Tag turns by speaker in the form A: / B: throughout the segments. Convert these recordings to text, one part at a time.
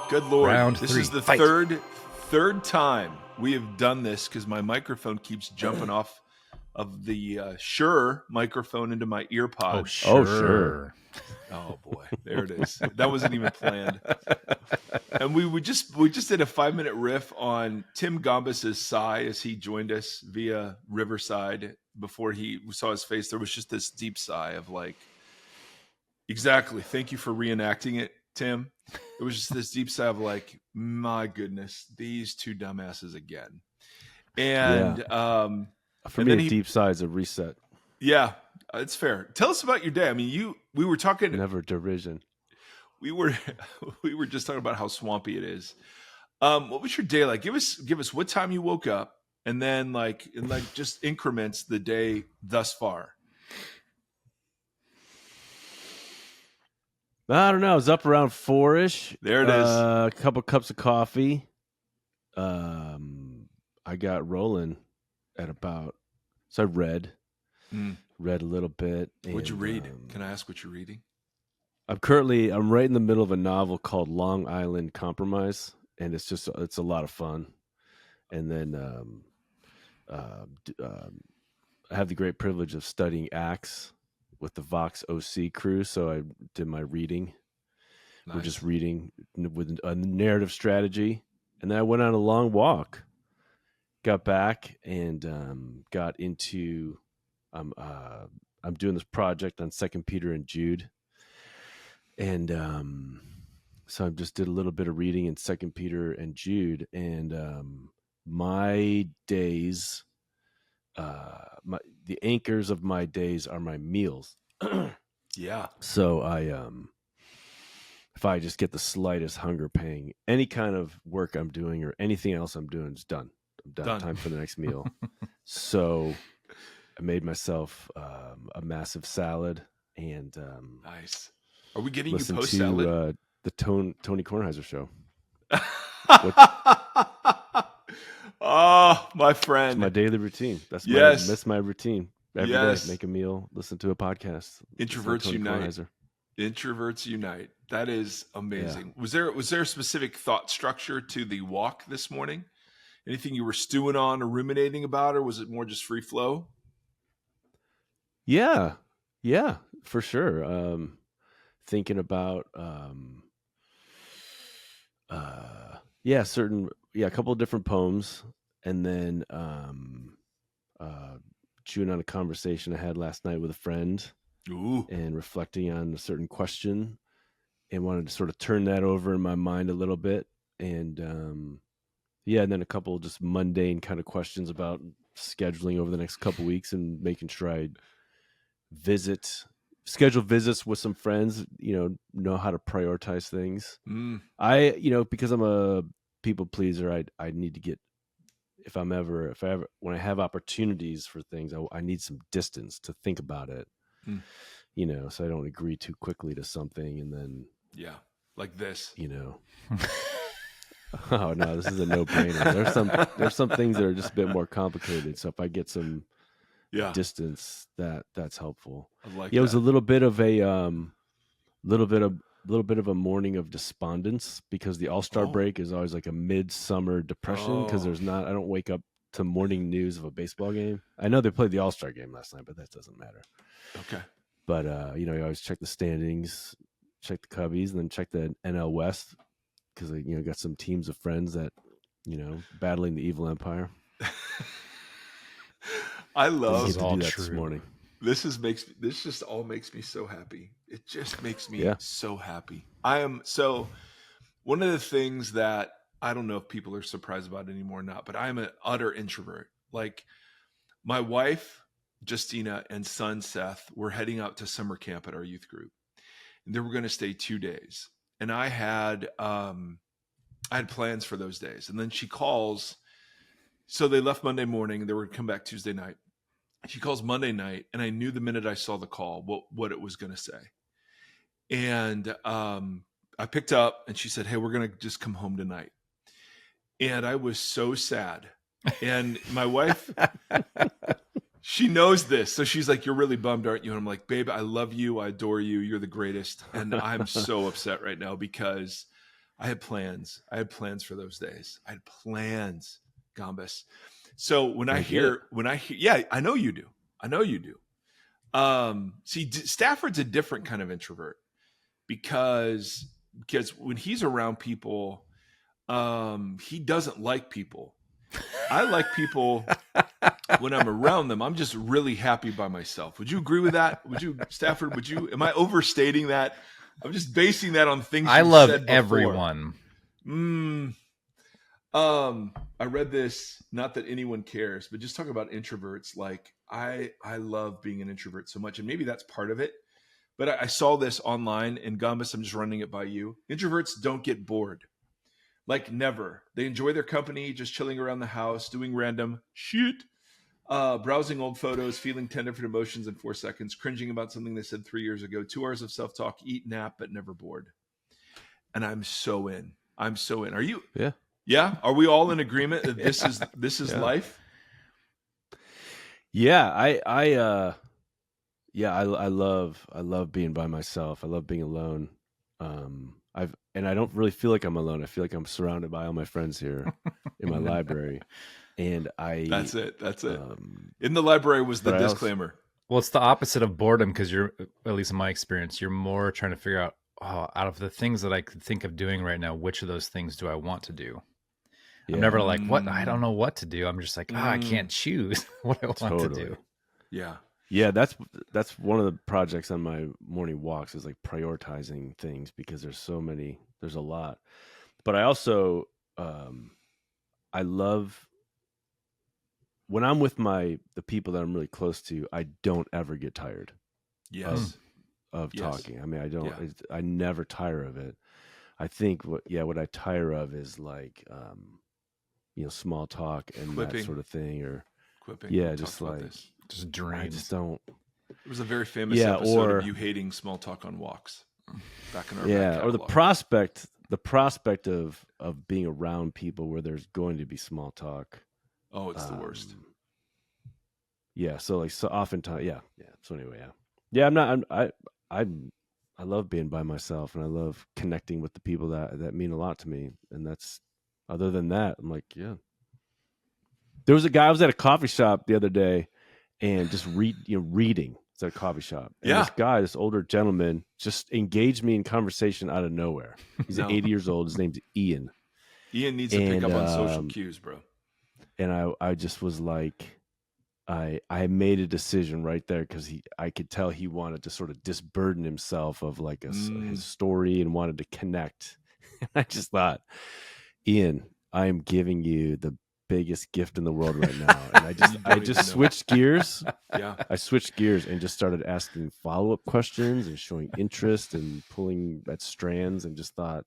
A: Good Lord.
B: Round
A: This
B: three.
A: is the
B: Fight.
A: third time we have done this because my microphone keeps jumping off of the Shure microphone into my ear pod.
B: Oh, sure.
A: Oh boy, there it is. That wasn't even planned. And we just did a 5-minute riff on Tim Gombis' sigh as he joined us via Riverside. Before we saw his face, there was just this deep sigh of like, exactly. Thank you for reenacting it, Tim. It was just this deep sigh of like, my goodness, these two dumbasses again. And
C: for me, a deep sigh is a reset.
A: Yeah, it's fair. Tell us about your day. I mean, we were talking.
C: Never derision.
A: We were just talking about how swampy it is. What was your day like? Give us what time you woke up, and then like just increments the day thus far.
C: I don't know. I was up around 4-ish.
A: There it is.
C: A couple cups of coffee. I got rolling at about. So I read a little bit.
A: What'd you read? Can I ask what you're reading?
C: I'm right in the middle of a novel called Long Island Compromise, and it's a lot of fun. And then I have the great privilege of studying Acts with the Vox OC crew, so I did my reading. Nice. We're just reading with a narrative strategy, and then I went on a long walk. Got back and got into. I'm doing this project on 2 Peter and Jude, and so I just did a little bit of reading in 2 Peter and Jude, and my days. The anchors of my days are my meals.
A: Yeah.
C: So if I just get the slightest hunger pang, any kind of work I'm doing or anything else I'm doing is done. I'm done. Time for the next meal. So I made myself a massive salad and
A: nice. Are we getting you
C: listen
A: post
C: to
A: salad?
C: The Tony Kornheiser show.
A: Oh, my friend.
C: It's my daily routine. That's my routine. Every day, make a meal, listen to a podcast.
A: Introverts Unite. Introverts Unite. That is amazing. Yeah. Was there a specific thought structure to the walk this morning? Anything you were stewing on or ruminating about, or was it more just free flow?
C: Yeah, for sure. Thinking about a couple of different poems, and then chewing on a conversation I had last night with a friend.
A: Ooh.
C: And reflecting on a certain question, and wanted to sort of turn that over in my mind a little bit, and and then a couple of just mundane kind of questions about scheduling over the next couple of weeks and making sure I schedule visits with some friends, know how to prioritize things. Because I'm a people pleaser, I need to get, when I have opportunities for things, I need some distance to think about it, so I don't agree too quickly to something. And then,
A: like this,
C: oh no, this is a no-brainer. There's some things that are just a bit more complicated. So if I get some distance, that's helpful. It was a little bit of a morning of despondence because the All-Star break is always like a midsummer depression because I don't wake up to morning news of a baseball game. I know they played the All-Star game last night, but that doesn't matter.
A: Okay.
C: But you always check the standings, check the Cubbies, and then check the NL West because got some teams of friends that battling the evil empire.
A: I love
C: to do that this morning.
A: This just all makes me so happy. It just makes me so happy. One of the things that I don't know if people are surprised about anymore or not, but I'm an utter introvert. Like my wife, Justina, and son, Seth, were heading out to summer camp at our youth group, and they were going to stay 2 days. And I had plans for those days. And then she calls. So they left Monday morning and they were going to come back Tuesday night. She calls Monday night, and I knew the minute I saw the call what it was going to say. And I picked up, and she said, "Hey, we're going to just come home tonight." And I was so sad. And my wife, she knows this. So she's like, "You're really bummed, aren't you?" And I'm like, "Babe, I love you. I adore you. You're the greatest." And I'm so upset right now because I had plans. I had plans for those days. I had plans, Gombis. So when I hear, yeah, I know you do. I know you do. See, Stafford's a different kind of introvert because when he's around people, he doesn't like people. I like people when I'm around them. I'm just really happy by myself. Would you agree with that? Would you, Stafford? Would you? Am I overstating that? I'm just basing that on things
B: I
A: you've
B: love
A: said before.
B: everyone.
A: I read this, not that anyone cares, but just talking about introverts. Like I love being an introvert so much, and maybe that's part of it. But I saw this online, and Gombis, I'm just running it by you. Introverts don't get bored. Like never. They enjoy their company, just chilling around the house, doing random shit, browsing old photos, feeling 10 different emotions in 4 seconds, cringing about something they said 3 years ago, 2 hours of self-talk, eat, nap, but never bored. And I'm so in. Are you?
C: Yeah.
A: Yeah. Are we all in agreement that this is life?
C: Yeah. I love being by myself. I love being alone. And I don't really feel like I'm alone. I feel like I'm surrounded by all my friends here in my library. And
A: That's it. In the library was the disclaimer.
B: Well, it's the opposite of boredom because you're, at least in my experience, you're more trying to figure out, out of the things that I could think of doing right now, which of those things do I want to do? Yeah. I'm never like, what? I don't know what to do. I'm just like, I can't choose what I want to do.
A: Yeah.
C: Yeah, that's one of the projects on my morning walks is like prioritizing things because there's a lot. But I also I love when I'm with the people that I'm really close to, I don't ever get tired.
A: Yes.
C: Of talking. I mean, I never tire of it. I think what I tire of is like small talk and quipping, that sort of thing, or
A: quipping.
C: Yeah, just like
B: just drains.
C: I just don't.
A: There was a very famous episode of you hating small talk on walks back in our back
C: or the prospect of being around people where there's going to be small talk.
A: Oh, it's the worst.
C: Yeah, so oftentimes, yeah. So anyway, yeah. I love being by myself, and I love connecting with the people that mean a lot to me. And that's, other than that, I'm like, yeah. There was a guy, I was at a coffee shop the other day, and just reading. It's at a coffee shop. And this older gentleman, just engaged me in conversation out of nowhere. He's 80 years old. His name's Ian.
A: Ian needs to pick up on social cues, bro.
C: And I just was like, I made a decision right there because I could tell he wanted to sort of disburden himself of like his story and wanted to connect. And I just thought, Ian, I am giving you the biggest gift in the world right now. And I just switched gears.
A: Yeah.
C: I switched gears and just started asking follow-up questions and showing interest and pulling at strands, and just thought,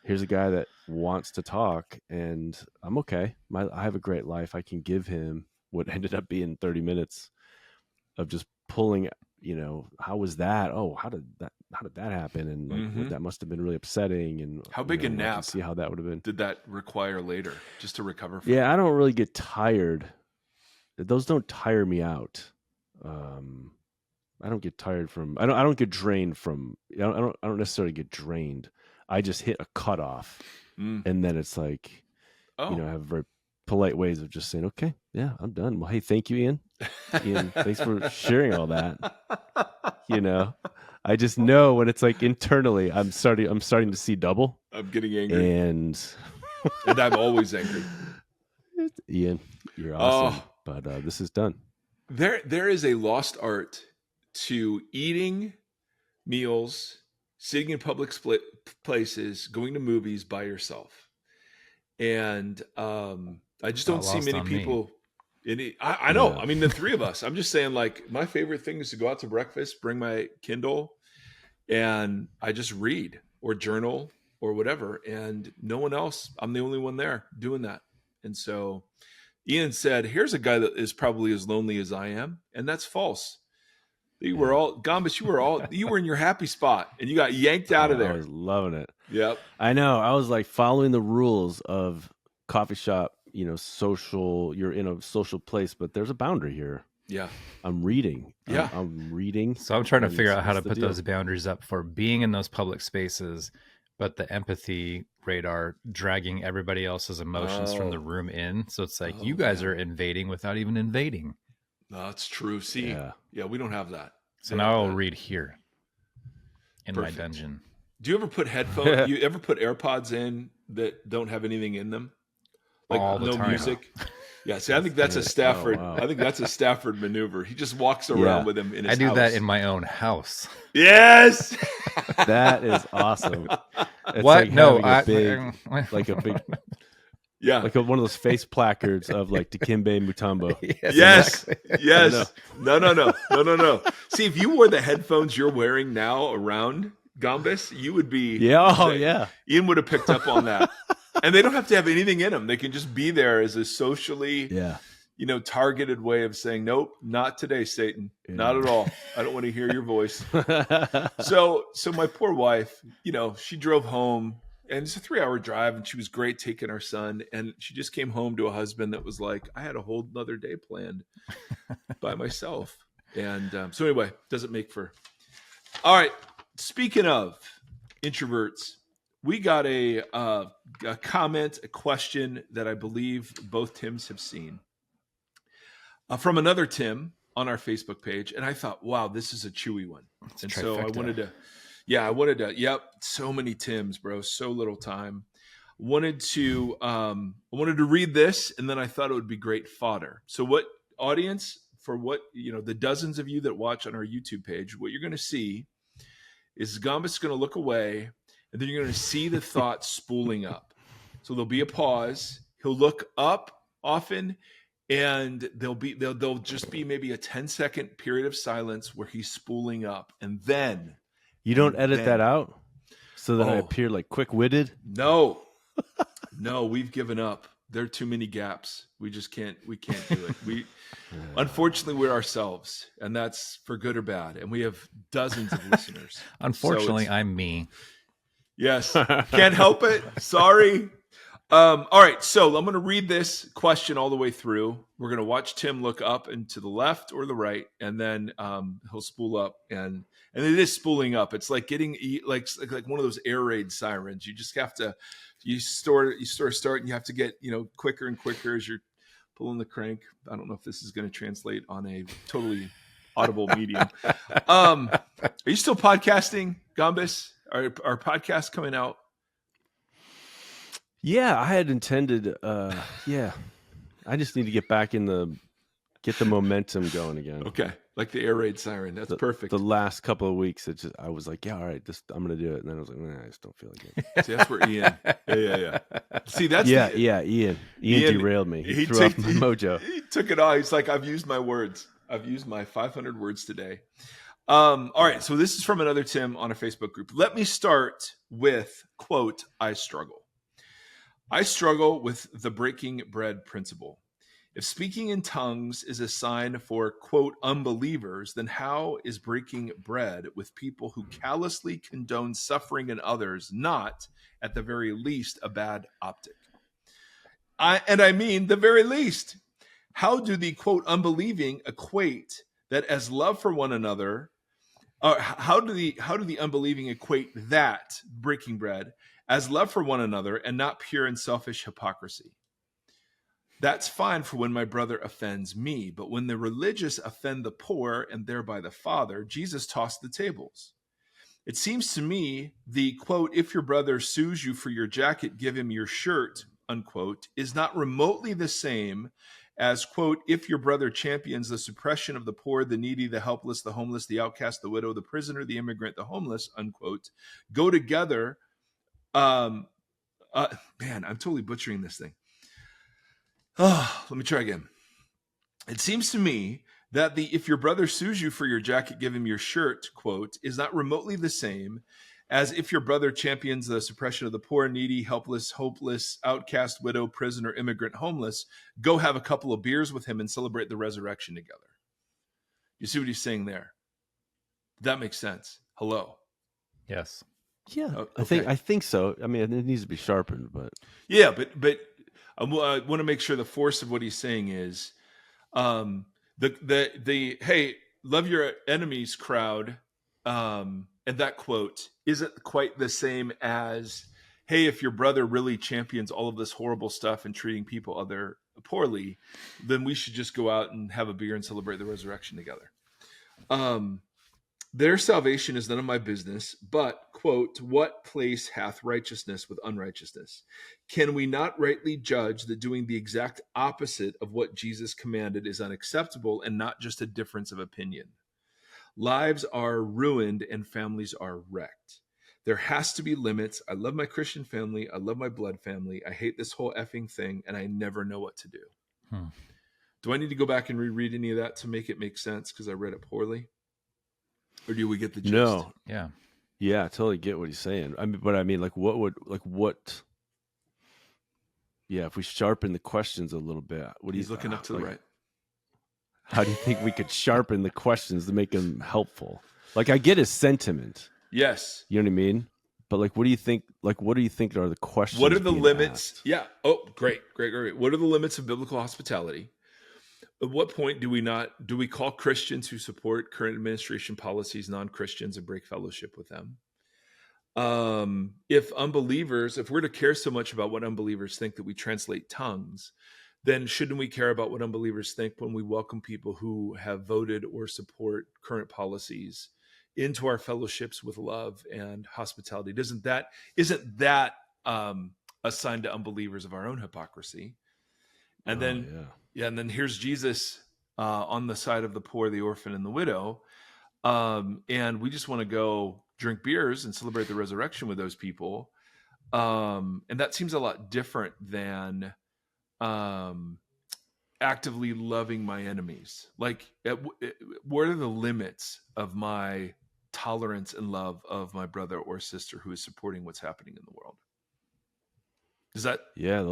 C: here's a guy that wants to talk, and I'm okay. I have a great life. I can give him what ended up being 30 minutes of just pulling, how was that? Oh, how did that happen? And like, that must have been really upsetting. And
A: how big a nap?
C: See how that would have been.
A: Did that require later just to recover from?
C: Yeah, I don't really get tired. Those don't tire me out. I don't get tired from. I don't get drained from. I don't necessarily get drained. I just hit a cutoff, and then it's like, I have very polite ways of just saying, okay, yeah, I'm done. Well, hey, thank you, Ian. Ian, thanks for sharing all that. I just know when it's like internally, I'm starting to see double.
A: I'm getting angry,
C: and
A: I'm always angry.
C: Ian, you're awesome, but this is done.
A: There is a lost art to eating meals, sitting in public places, going to movies by yourself, and I just don't see many people. I know. Yeah. I mean, the three of us. I'm just saying, like, my favorite thing is to go out to breakfast, bring my Kindle, and I just read or journal or whatever. And no one else. I'm the only one there doing that. And so Ian said, here's a guy that is probably as lonely as I am. And that's false. You were all, Gombis, you were in your happy spot, and you got yanked out of there.
C: I was loving it.
A: Yep.
C: I know. I was like following the rules of coffee shop, social, you're in a social place, but there's a boundary here.
A: Yeah.
C: I'm reading.
A: Yeah.
C: I'm reading.
B: So I'm trying to figure out how to put those boundaries up for being in those public spaces but the empathy radar dragging everybody else's emotions from the room in. So it's like you guys are invading without even invading.
A: No, that's true. See, yeah, we don't have that.
B: So now I'll read here in my dungeon.
A: Do you ever put headphones? You ever put AirPods in that don't have anything in them? Like
B: all the time.
A: Music? Yeah, see, I think that's a Stafford.
C: Oh, wow.
A: I think that's a Stafford maneuver. He just walks around with him in his house.
B: I do that in my own house.
A: Yes!
C: That is awesome. It's
B: what?
C: Like
B: no,
C: a big, like a big,
A: yeah,
C: like one of those face placards of like Dikembe Mutombo.
A: Yes, exactly. Yes. No. See, if you wore the headphones you're wearing now around Gombis, you would be.
C: Yeah, oh yeah.
A: Ian would have picked up on that. And they don't have to have anything in them. They can just be there as a socially, targeted way of saying, nope, not today, Satan. Yeah. Not at all. I don't want to hear your voice. So my poor wife, she drove home, and it's a 3-hour drive, and she was great taking our son. And she just came home to a husband that was like, I had a whole other day planned by myself. And so anyway, doesn't make for. All right. Speaking of introverts, we got a comment, a question that I believe both Tims have seen from another Tim on our Facebook page. And I thought, wow, this is a chewy one. And so I wanted to, so many Tims, bro, so little time. I wanted to read this, and then I thought it would be great fodder. So what audience, for what, the dozens of you that watch on our YouTube page, what you're going to see is Gombis going to look away, and then you're going to see the thought spooling up. So there'll be a pause. He'll look up often, and there'll just be maybe a 10-second period of silence where he's spooling up. And then
C: you don't edit that out so that I appear like quick-witted?
A: No, we've given up. There are too many gaps. We can't do it. Unfortunately, we're ourselves, and that's for good or bad. And we have dozens of listeners.
B: Unfortunately, I'm me.
A: Yes. Can't help it. Sorry. All right. So I'm going to read this question all the way through. We're going to watch Tim look up and to the left or the right, and then he'll spool up. And it is spooling up. It's like getting like one of those air raid sirens. You just have to, you start, and you have to get, quicker and quicker as you're pulling the crank. I don't know if this is going to translate on a totally audible medium. Are you still podcasting, Gombis? Are podcasts coming out?
C: Yeah, I had intended. I just need to get back get the momentum going again.
A: Okay, like the air raid siren. That's perfect.
C: The last couple of weeks, I was like, yeah, all right, I'm gonna do it, and then I was like, I just don't feel like it.
A: See, that's where Ian. Yeah. See, that's
C: Ian derailed me. He threw off my mojo.
A: He took it off. He's like, I've used my words. I've used my 500 words today. All right, so this is from another Tim on a Facebook group. Let me start with, quote, I struggle with the breaking bread principle. If speaking in tongues is a sign for, quote, unbelievers, then how is breaking bread with people who callously condone suffering in others not, at the very least, a bad optic? I mean the very least. How do the, quote, unbelieving equate that as love for one another? How do the unbelieving equate that breaking bread as love for one another and not pure and selfish hypocrisy? That's fine for when my brother offends me, but when the religious offend the poor and thereby the Father, Jesus tossed the tables. It seems to me the, quote, if your brother sues you for your jacket, give him your shirt, unquote, is not remotely the same as, quote, if your brother champions the suppression of the poor, the needy, the helpless, the homeless, the outcast, the widow, the prisoner, the immigrant, the homeless, unquote, go together. Man, I'm totally butchering this thing. Let me try again. It seems to me that the if your brother sues you for your jacket, give him your shirt, quote, is not remotely the same as if your brother champions the suppression of the poor, needy, helpless, hopeless, outcast, widow, prisoner, immigrant, homeless, go have a couple of beers with him and celebrate the resurrection together. You see what he's saying there? That makes sense. Hello.
B: Yes.
C: Yeah, okay. I think so. I mean, it needs to be sharpened, but
A: yeah, but I want to make sure the force of what he's saying is the hey, love your enemies crowd and that quote isn't quite the same as, hey, if your brother really champions all of this horrible stuff and treating people other poorly, then we should just go out and have a beer and celebrate the resurrection together. Their salvation is none of my business, but, quote, what place hath righteousness with unrighteousness? Can we not rightly judge that doing the exact opposite of what Jesus commanded is unacceptable and not just a difference of opinion? Lives are ruined and families are wrecked. There has to be limits. I love my Christian family. I love my blood family. I hate this whole effing thing, and I never know what to do. Do I need to go back and reread any of that to make it make sense because I read it poorly? Or do we get the gist?
C: No.
B: Yeah.
C: Yeah, I totally get what he's saying. I mean, like, what? Yeah, if we sharpen the questions a little bit, what
A: He's looking up to the right.
C: How do you think we could sharpen the questions to make them helpful? Like, I get his sentiment.
A: Yes.
C: You know what I mean? But like, what do you think? Like, what do you think are the questions?
A: What are the limits?
C: Asked?
A: Yeah. Oh, great. What are the limits of biblical hospitality? At what point do we call Christians who support current administration policies non-Christians and break fellowship with them? If we're to care so much about what unbelievers think that we translate tongues, then shouldn't we care about what unbelievers think when we welcome people who have voted or support current policies into our fellowships with love and hospitality? Isn't that a sign to unbelievers of our own hypocrisy? And then here's Jesus on the side of the poor, the orphan, and the widow. And we just want to go drink beers and celebrate the resurrection with those people. And that seems a lot different than actively loving my enemies. Like, what are the limits of my tolerance and love of my brother or sister who is supporting what's happening in the world? Does that?
C: Yeah,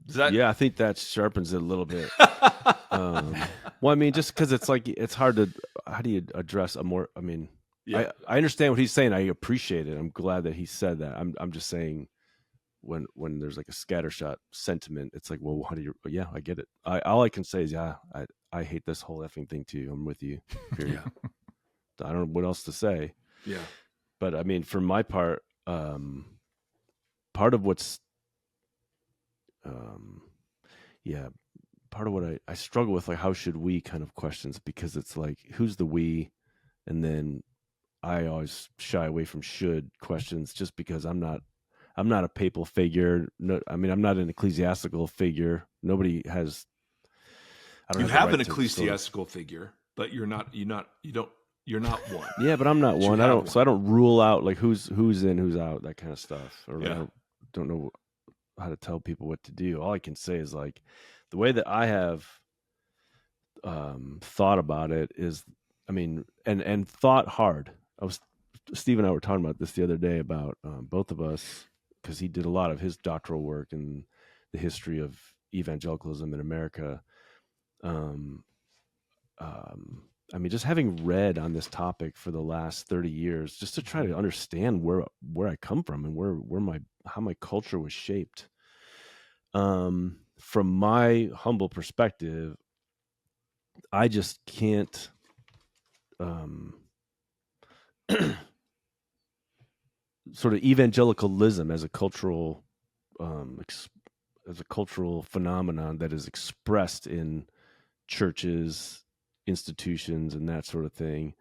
A: Does that?
C: Yeah, I think that sharpens it a little bit. Well, I mean, just because it's like, it's hard to, how do you address a more, I mean,
A: Yeah.
C: I understand what he's saying. I appreciate it. I'm glad that he said that. I'm just saying when there's like a scattershot sentiment, it's like, well, how do you, yeah, I get it. All I can say is, yeah, I hate this whole effing thing too. I'm with you. Period.
A: Yeah.
C: I don't know what else to say.
A: Yeah.
C: But I mean, for my part, part of what's, part of what I struggle with, like, how should we kind of questions, because it's like, who's the we? And then I always shy away from should questions just because I'm not a papal figure. No, I mean, I'm not an ecclesiastical figure. Nobody has.
A: You have an ecclesiastical figure, but you're not one.
C: Yeah, but I'm not one. I don't rule out like who's in, who's out, that kind of stuff. Or I don't know how to tell people what to do. All I can say is, like, the way that I have thought about it is, I mean, and thought hard. Steve and I were talking about this the other day about both of us, because he did a lot of his doctoral work in the history of evangelicalism in America. I mean, just having read on this topic for the last 30 years, just to try to understand where I come from and how my culture was shaped. From my humble perspective, I just can't sort of evangelicalism as a cultural phenomenon that is expressed in churches, institutions, and that sort of thing.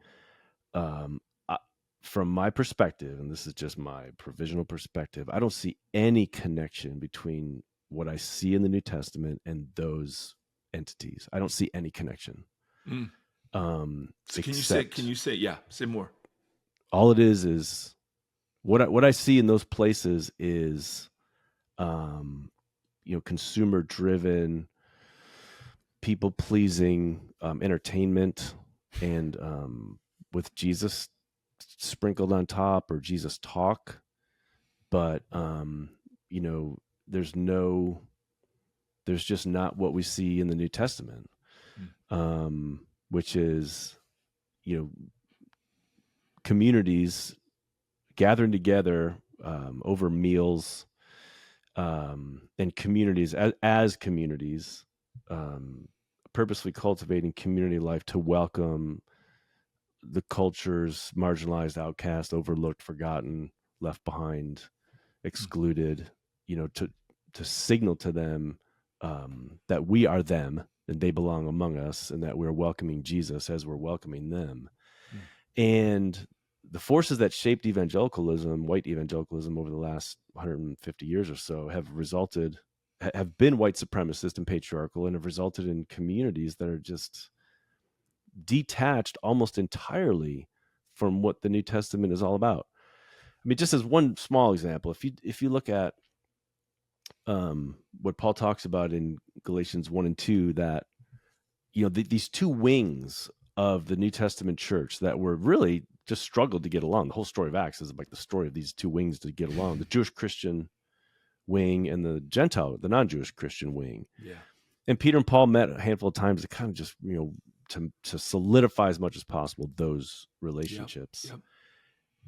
C: From my perspective, and this is just my provisional perspective, I don't see any connection between what I see in the New Testament and those entities. I don't see any connection.
A: So can you say more?
C: All it is what I see in those places is, consumer driven, people pleasing entertainment, and with Jesus sprinkled on top, or Jesus talk. But there's just not what we see in the New Testament, which is, communities gathering together over meals, and communities as communities, purposely cultivating community life to welcome the culture's marginalized, outcast, overlooked, forgotten, left behind, excluded, to signal to them that we are them and they belong among us, and that we're welcoming Jesus as we're welcoming them. And the forces that shaped evangelicalism, white evangelicalism, over the last 150 years or so have been white supremacist and patriarchal, and have resulted in communities that are just detached almost entirely from what the New Testament is all about. I mean, just as one small example, if you look at what Paul talks about in Galatians 1 and 2, that these two wings of the New Testament church that were really just struggled to get along. The whole story of Acts is like the story of these two wings to get along: the Jewish Christian wing and the non-Jewish Christian wing. Yeah. And Peter and Paul met a handful of times to kind of just to solidify as much as possible those relationships. Yep.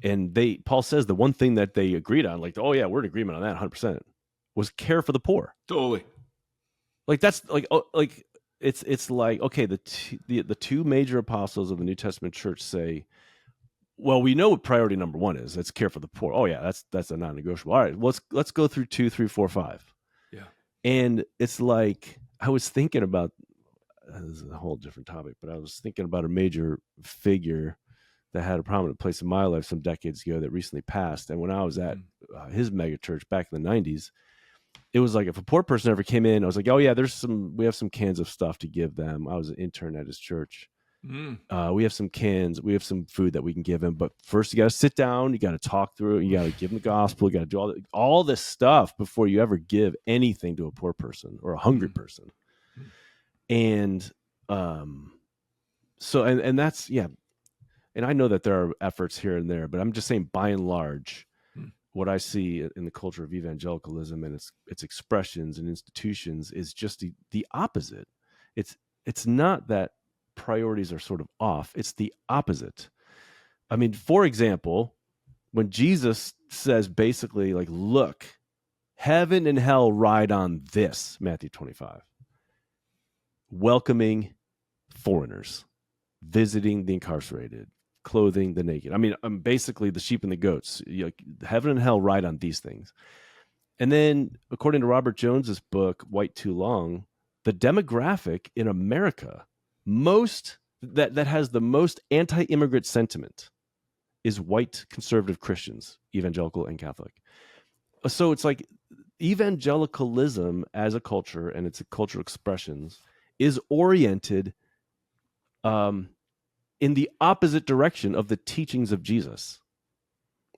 C: And Paul says the one thing that they agreed on, like, oh yeah, we're in agreement on that 100%, was care for the poor.
A: Totally.
C: Like that's like it's like, okay, the two major apostles of the New Testament church say, well, we know what priority number one is. It's care for the poor. Oh yeah, that's a non-negotiable. All right, let's go through 2, 3, 4, 5. Yeah. And it's like, I was thinking about, this is a whole different topic, but I was thinking about a major figure that had a prominent place in my life some decades ago that recently passed. And when I was at his megachurch back in the 90s, it was like, if a poor person ever came in, I was like, oh yeah, we have some cans of stuff to give them. I was an intern at his church. We have some cans, we have some food that we can give him, but first you got to sit down, you got to talk through it, you got to give him the gospel, you got to do all this stuff before you ever give anything to a poor person or a hungry person. And so and that's, yeah, and I know that there are efforts here and there, but I'm just saying, by and large, what I see in the culture of evangelicalism and its expressions and institutions is just the opposite. It's not that priorities are sort of off. It's the opposite. I mean, for example, when Jesus says basically, like, look, heaven and hell ride on this, Matthew 25, welcoming foreigners, visiting the incarcerated, clothing the naked. I mean, I'm basically the sheep and the goats. Heaven and hell ride on these things. And then, according to Robert Jones's book, White Too Long, the demographic in America that has the most anti-immigrant sentiment is white conservative Christians, evangelical and Catholic. So it's like evangelicalism as a culture and its cultural expressions is oriented in the opposite direction of the teachings of Jesus.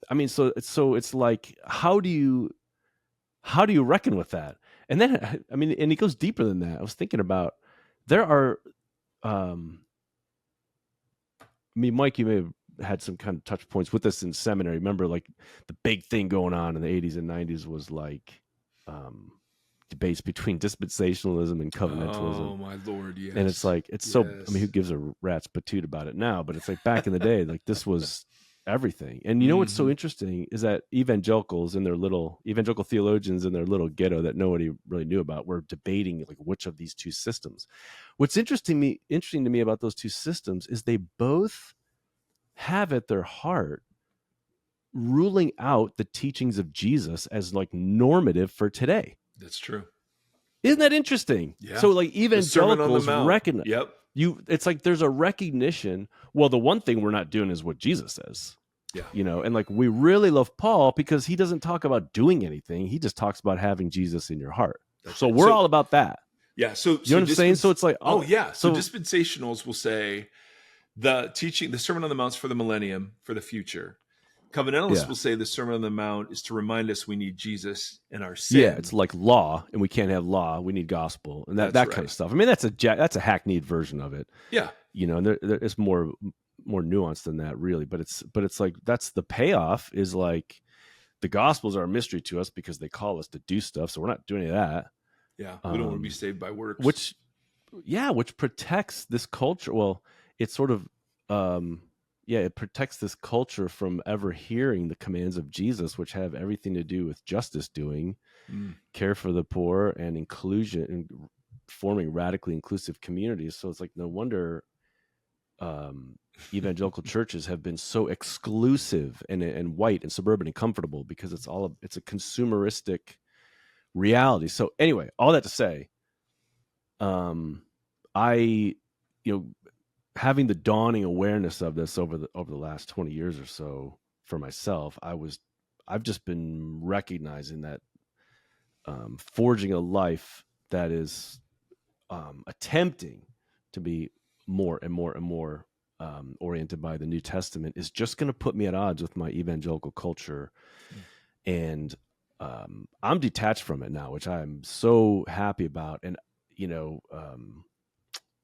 C: I mean, so it's like, how do you reckon with that? And then, I mean, and it goes deeper than that. I was thinking about, there are, I mean, Mike, you may have had some kind of touch points with this in seminary. Remember, like, the big thing going on in the 80s and 90s was like debates between dispensationalism and covenantalism.
A: Oh my Lord, yes.
C: And it's like, so, I mean, who gives a rat's patoot about it now? But it's like, back in the day, like, this was everything. And you know what's so interesting is that evangelical theologians in their little ghetto that nobody really knew about were debating, like, which of these two systems. What's interesting to me about those two systems is they both have at their heart ruling out the teachings of Jesus as, like, normative for today.
A: That's true.
C: Isn't that interesting? Yeah. So, like, evangelicals recognize, it's like there's a recognition, well, the one thing we're not doing is what Jesus says. Yeah. And, like, we really love Paul because he doesn't talk about doing anything. He just talks about having Jesus in your heart. So we're all about that.
A: Yeah. So
C: you know what I'm saying? So it's like,
A: oh yeah. So dispensationals will say the Sermon on the Mount's for the millennium, for the future. Covenantalists will say the Sermon on the Mount is to remind us we need Jesus and our sin.
C: Yeah, it's like law, and we can't have law. We need gospel, and that kind of stuff. I mean, that's a hackneyed version of it. Yeah, and there it's more nuanced than that, really. But it's like, that's the payoff, is like, the Gospels are a mystery to us because they call us to do stuff, so we're not doing any of that.
A: Yeah, we don't want to be saved by works.
C: Which protects this culture. Well, it's sort of it protects this culture from ever hearing the commands of Jesus, which have everything to do with justice doing, care for the poor, and inclusion, and forming radically inclusive communities. So it's like, no wonder evangelical churches have been so exclusive and white and suburban and comfortable because it's a consumeristic reality. So anyway, all that to say, I, having the dawning awareness of this over the last 20 years or so for myself, I've just been recognizing that forging a life that is attempting to be more and more and more oriented by the New Testament is just going to put me at odds with my evangelical culture. And I'm detached from it now, which I'm so happy about. And,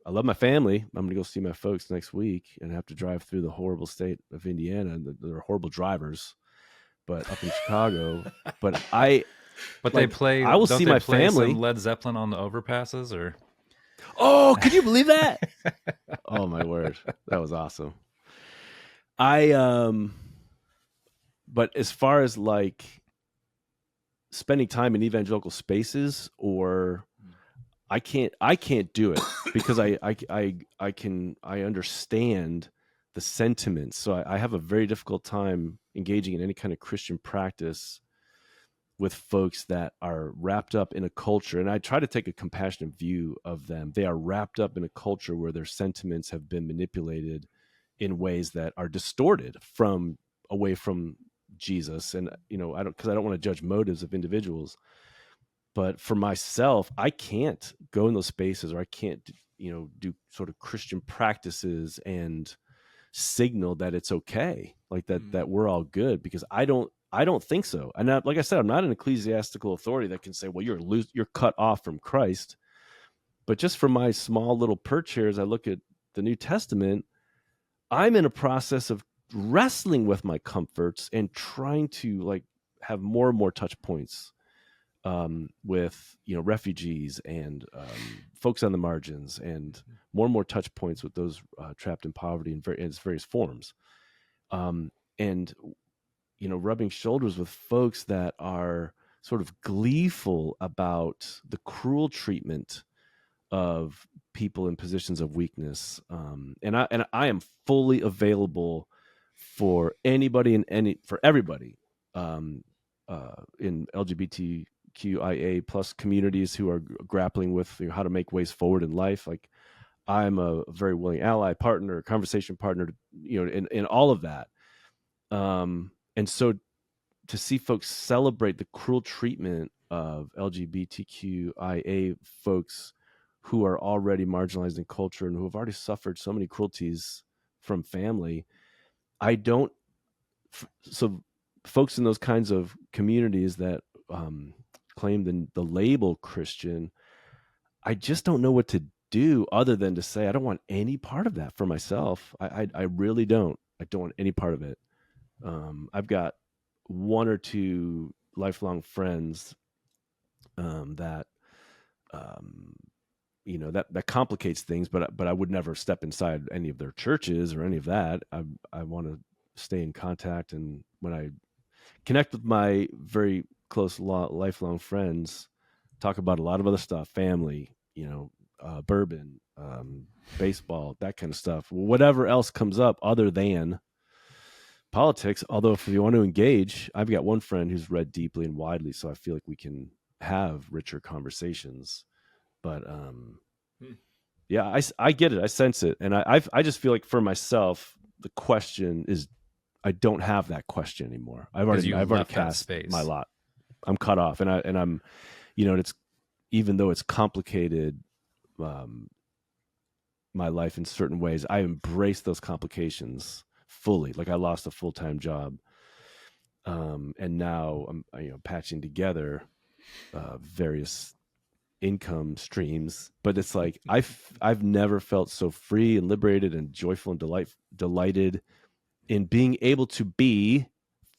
C: I love my family. I'm going to go see my folks next week and have to drive through the horrible state of Indiana. They're horrible drivers, but up in Chicago. But I will see my family.
B: Some Led Zeppelin on the overpasses, or
C: oh, could you believe that? Oh my word, that was awesome. But as far as like spending time in evangelical spaces, or I can't do it because I understand the sentiments. So I have a very difficult time engaging in any kind of Christian practice with folks that are wrapped up in a culture. And I try to take a compassionate view of them. They are wrapped up in a culture where their sentiments have been manipulated in ways that are distorted away from Jesus. And, because I don't want to judge motives of individuals. But for myself, I can't go in those spaces, or I can't, do sort of Christian practices and signal that it's okay, like that we're all good, because I don't think so. And like I said, I'm not an ecclesiastical authority that can say, well, you're cut off from Christ. But just from my small little perch here, as I look at the New Testament, I'm in a process of wrestling with my comforts and trying to like have more and more touch points with refugees and folks on the margins, and more and more touch points with those trapped in poverty in its various forms, and rubbing shoulders with folks that are sort of gleeful about the cruel treatment of people in positions of weakness, and I am fully available for anybody for everybody in LGBTQIA plus communities who are grappling with how to make ways forward in life. Like, I'm a very willing ally, partner, conversation partner, in all of that. And so to see folks celebrate the cruel treatment of LGBTQIA folks who are already marginalized in culture and who have already suffered so many cruelties from family, so folks in those kinds of communities that claim the label Christian, I just don't know what to do other than to say I don't want any part of that for myself. I really don't. I don't want any part of it. I've got one or two lifelong friends that that complicates things, but I would never step inside any of their churches or any of that. I want to stay in contact, and when I connect with my very close lifelong friends, talk about a lot of other stuff, family, bourbon, baseball, that kind of stuff, whatever else comes up other than politics. Although if you want to engage, I've got one friend who's read deeply and widely, so I feel like we can have richer conversations. But yeah, I get it. I sense it. And I just feel like for myself, the question is, I don't have that question anymore. I've already cast my lot. I'm cut off, and I'm, it's, even though it's complicated, my life in certain ways, I embrace those complications fully. Like, I lost a full-time job, and now I'm patching together various income streams, but it's like I've never felt so free and liberated and joyful and delighted in being able to be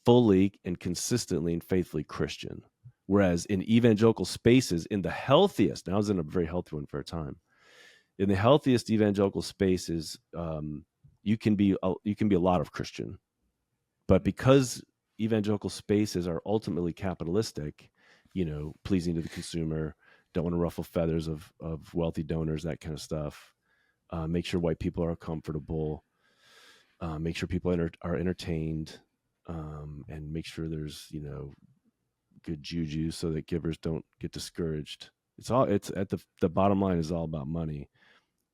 C: fully and consistently and faithfully Christian. Whereas in evangelical spaces, in the healthiest, and I was in a very healthy one for a time, in the healthiest evangelical spaces, you can be a lot of Christian, but because evangelical spaces are ultimately capitalistic, pleasing to the consumer, don't want to ruffle feathers of wealthy donors, that kind of stuff, make sure white people are comfortable, make sure people are entertained, and make sure there's, good juju so that givers don't get discouraged. It's at the bottom line is all about money.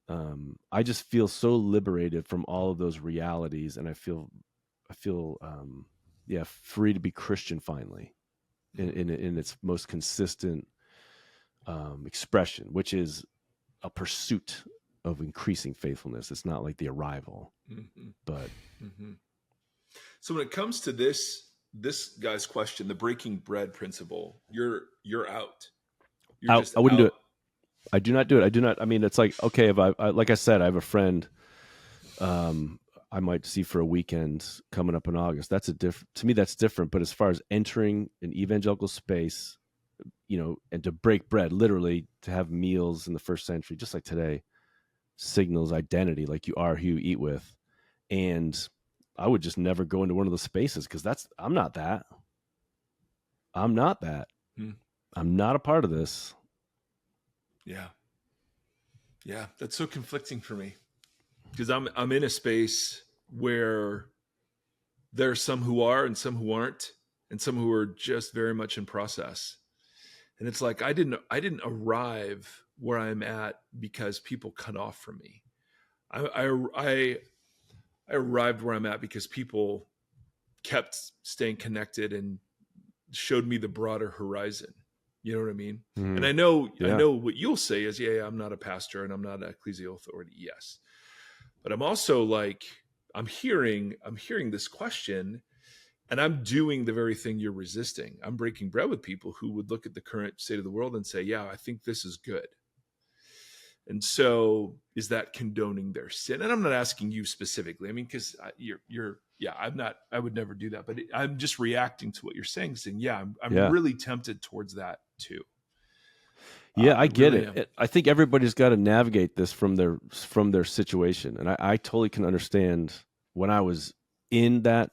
C: I just feel so liberated from all of those realities, and I feel free to be Christian finally, in its most consistent expression, which is a pursuit of increasing faithfulness. It's not like the arrival, but.
A: So when it comes to this guy's question, the breaking bread principle, you're out. You're just
C: I wouldn't
A: out.
C: do it. I do not do it. I do not. I mean, it's like, okay, if I like I said, I have a friend I might see for a weekend coming up in August. To me, that's different. But as far as entering an evangelical space, and to break bread, literally to have meals in the first century, just like today, signals identity, like you are who you eat with. And I would just never go into one of those spaces because I'm not that. I'm not that. I'm not a part of this.
A: Yeah. Yeah. That's so conflicting for me because I'm in a space where there are some who are and some who aren't, and some who are just very much in process. And it's like, I didn't arrive where I'm at because people cut off from me. I arrived where I'm at because people kept staying connected and showed me the broader horizon. You know what I mean? And I know what you'll say is, yeah, I'm not a pastor and I'm not an ecclesial authority. Yes. But I'm also like, I'm hearing this question, and I'm doing the very thing you're resisting. I'm breaking bread with people who would look at the current state of the world and say, yeah, I think this is good. And so is that condoning their sin? And I'm not asking you specifically. I mean, because I would never do that. But I'm just reacting to what you're saying, yeah, I'm really tempted towards that too.
C: Yeah, I get it. I think everybody's got to navigate this from their situation. And I totally can understand when I was in one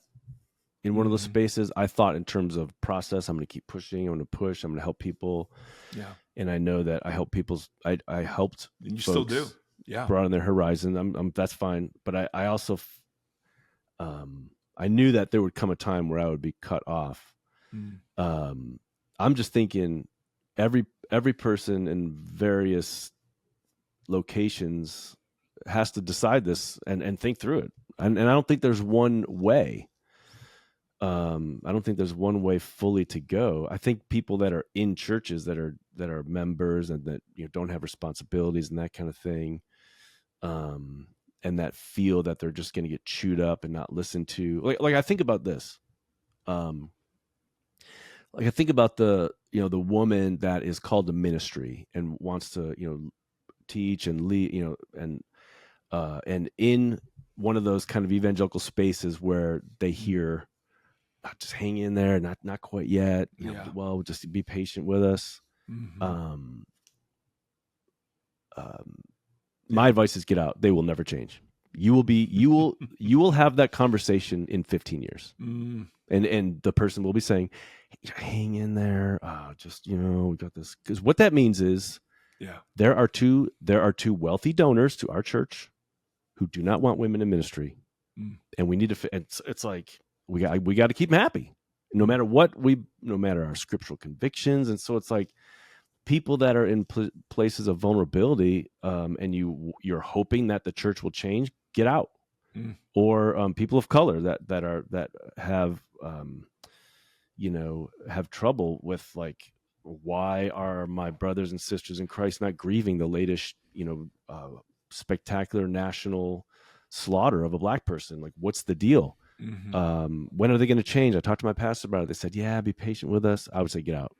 C: of those spaces, I thought in terms of process, I'm going to keep pushing. I'm going to push. I'm going to help people. Yeah. And I know that I help I helped.
A: And you still do. Yeah.
C: Broaden their horizon. That's fine. But I also, I knew that there would come a time where I would be cut off. I'm just thinking every person in various locations has to decide this and think through it. And I don't think there's one way. I don't think there's one way fully to go. I think people that are in churches that are members and that don't have responsibilities and that kind of thing, and that feel that they're just going to get chewed up and not listened to. Like I think about this. Like I think about the woman that is called to ministry and wants to teach and lead, and in one of those kind of evangelical spaces where they hear, just hang in there, not quite yet. Well, just be patient with us. My advice is get out. They will never change. You will have that conversation in 15 years. And the person will be saying, hang in there. We got this. Because what that means is there are two wealthy donors to our church who do not want women in ministry. And we need to, it's like, we got to keep them happy no matter no matter our scriptural convictions. And so it's like people that are in places of vulnerability, and you're hoping that the church will change, get out. Or people of color that have have trouble with, like, why are my brothers and sisters in Christ not grieving the latest spectacular national slaughter of a black person? Like, what's the deal? When are they going to change? I talked to my pastor about it. They said, yeah, be patient with us. I would say, get out,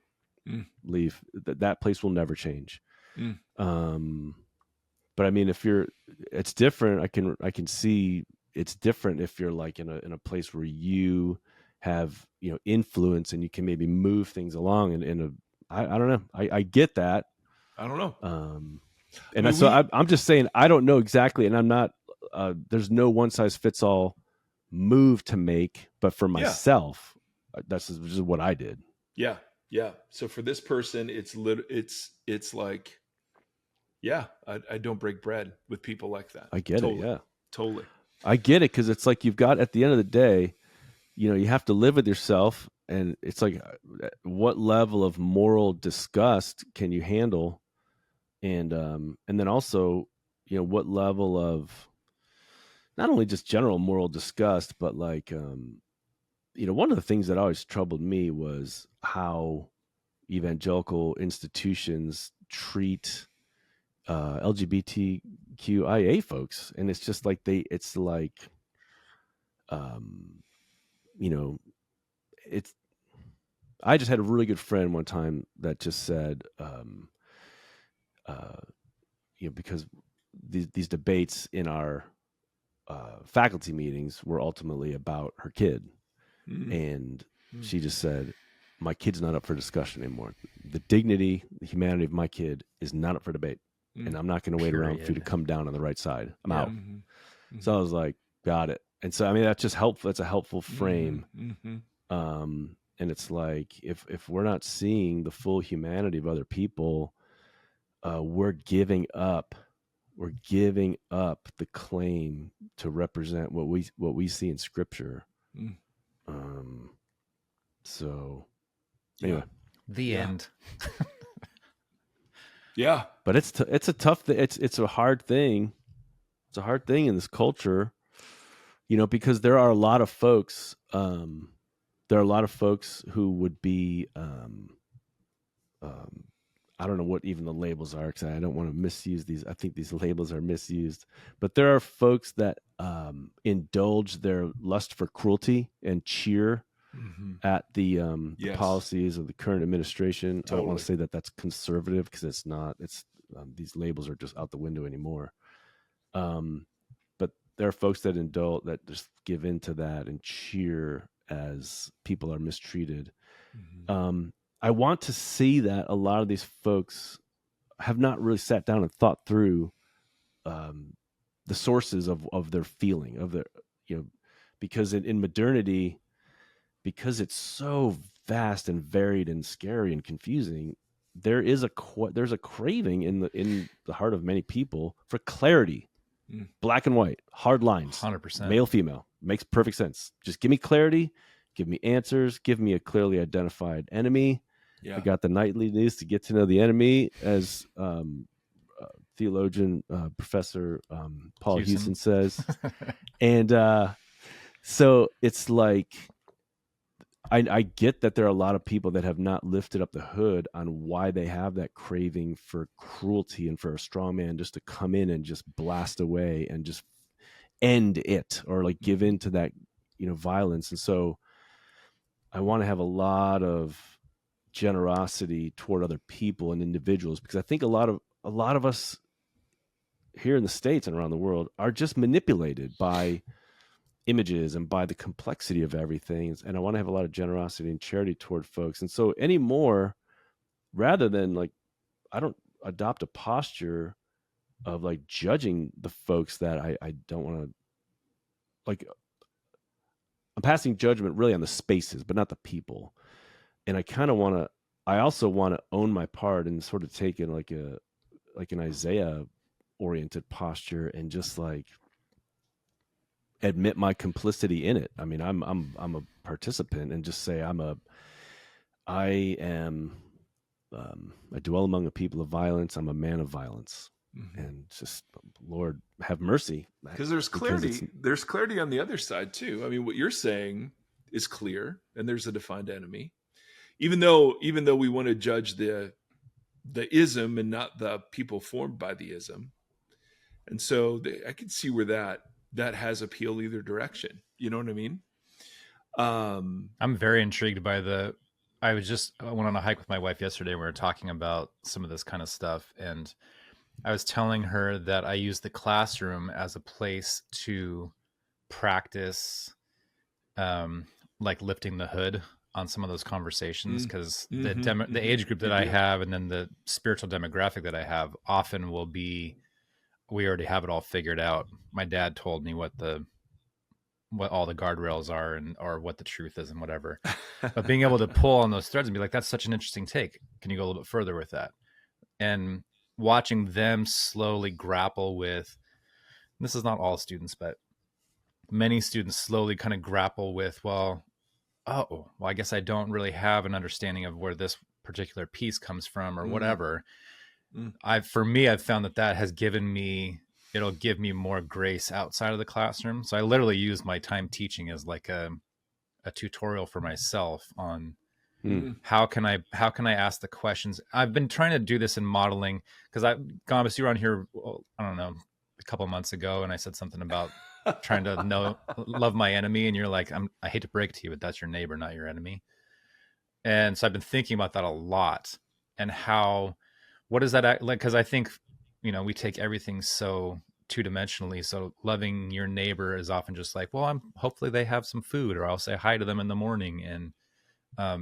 C: leave. That place will never change. But I mean, it's different. I can see it's different if you're like in a place where you have, influence and you can maybe move things along I don't know. I get that.
A: I don't know.
C: I'm just saying, I don't know exactly. And I'm not, there's no one size fits all move to make, but for myself, that's just what I did.
A: Yeah. So for this person, it's like, I don't break bread with people like that.
C: I get it. Yeah,
A: totally.
C: I get it, because it's like you've got, at the end of the day, you have to live with yourself, and it's like, what level of moral disgust can you handle, and then also, what level of not only just general moral disgust, but like, one of the things that always troubled me was how evangelical institutions treat LGBTQIA folks, and it's just like it's like, you know, it's. I just had a really good friend one time that just said, because these debates in our faculty meetings were ultimately about her kid, and she just said, "My kid's not up for discussion anymore. The dignity, the humanity of my kid is not up for debate, and I'm not going to wait around for you to come down on the right side. I'm out." So I was like, "Got it." And so, I mean, that's just helpful. It's a helpful frame. And it's like, if we're not seeing the full humanity of other people, we're giving up the claim to represent what we see in Scripture. So anyway,
B: the end.
A: Yeah,
C: but it's a tough thing. It's a hard thing. It's a hard thing in this culture, because there are a lot of folks. There are a lot of folks who would be, I don't know what even the labels are, because I don't want to misuse these. I think these labels are misused, but there are folks that indulge their lust for cruelty and cheer at the policies of the current administration. Totally. I don't want to say that that's conservative, because it's not. It's these labels are just out the window anymore. But there are folks that that just give into that and cheer as people are mistreated. I want to see that a lot of these folks have not really sat down and thought through the sources of their feeling, of their, because in modernity, because it's so vast and varied and scary and confusing, there's a craving in the heart of many people for clarity. Black and white, hard lines,
B: 100%.
C: Male, female, makes perfect sense. Just give me clarity, give me answers, give me a clearly identified enemy. Yeah. I got the nightly news to get to know the enemy, as theologian Professor Paul Hewson says. And so it's like, I get that there are a lot of people that have not lifted up the hood on why they have that craving for cruelty and for a strong man just to come in and just blast away and just end it, or like give in to that, violence. And so I want to have a lot of generosity toward other people and individuals, because I think a lot of us here in the States and around the world are just manipulated by images and by the complexity of everything. And I want to have a lot of generosity and charity toward folks. And so anymore, rather than like, I don't adopt a posture of like judging the folks that I don't want to, like, I'm passing judgment really on the spaces, but not the people. And I also want to own my part and sort of take in like an Isaiah oriented posture and just like admit my complicity in it. I mean, I'm a participant, and just say I dwell among a people of violence. I'm a man of violence, and just, Lord, have mercy.
A: Because there's clarity. There's clarity on the other side too. I mean, what you're saying is clear, and there's a defined enemy. Even though we want to judge the ism and not the people formed by the ism, and so I can see where that has appeal either direction. You know what I mean?
B: I'm very intrigued by I went on a hike with my wife yesterday. We were talking about some of this kind of stuff, and I was telling her that I use the classroom as a place to practice, like lifting the hood on some of those conversations, because the age group that I have, and then the spiritual demographic that I have, often will be, we already have it all figured out. My dad told me what all the guardrails are, or what the truth is and whatever. But being able to pull on those threads and be like, that's such an interesting take. Can you go a little bit further with that? And watching them slowly grapple with, this is not all students, but many students slowly kind of grapple with, well, I guess I don't really have an understanding of where this particular piece comes from or whatever. I've found that has given me, it'll give me more grace outside of the classroom. So I literally use my time teaching as like a tutorial for myself on how can I ask the questions. I've been trying to do this in modeling because Gombis, you were on here, I don't know, a couple months ago, and I said something about trying to love my enemy, and you're like, I hate to break it to you, but that's your neighbor, not your enemy. And so I've been thinking about that a lot, and what does that act like? Because I think, we take everything so two-dimensionally. So loving your neighbor is often just like, well, hopefully they have some food, or I'll say hi to them in the morning and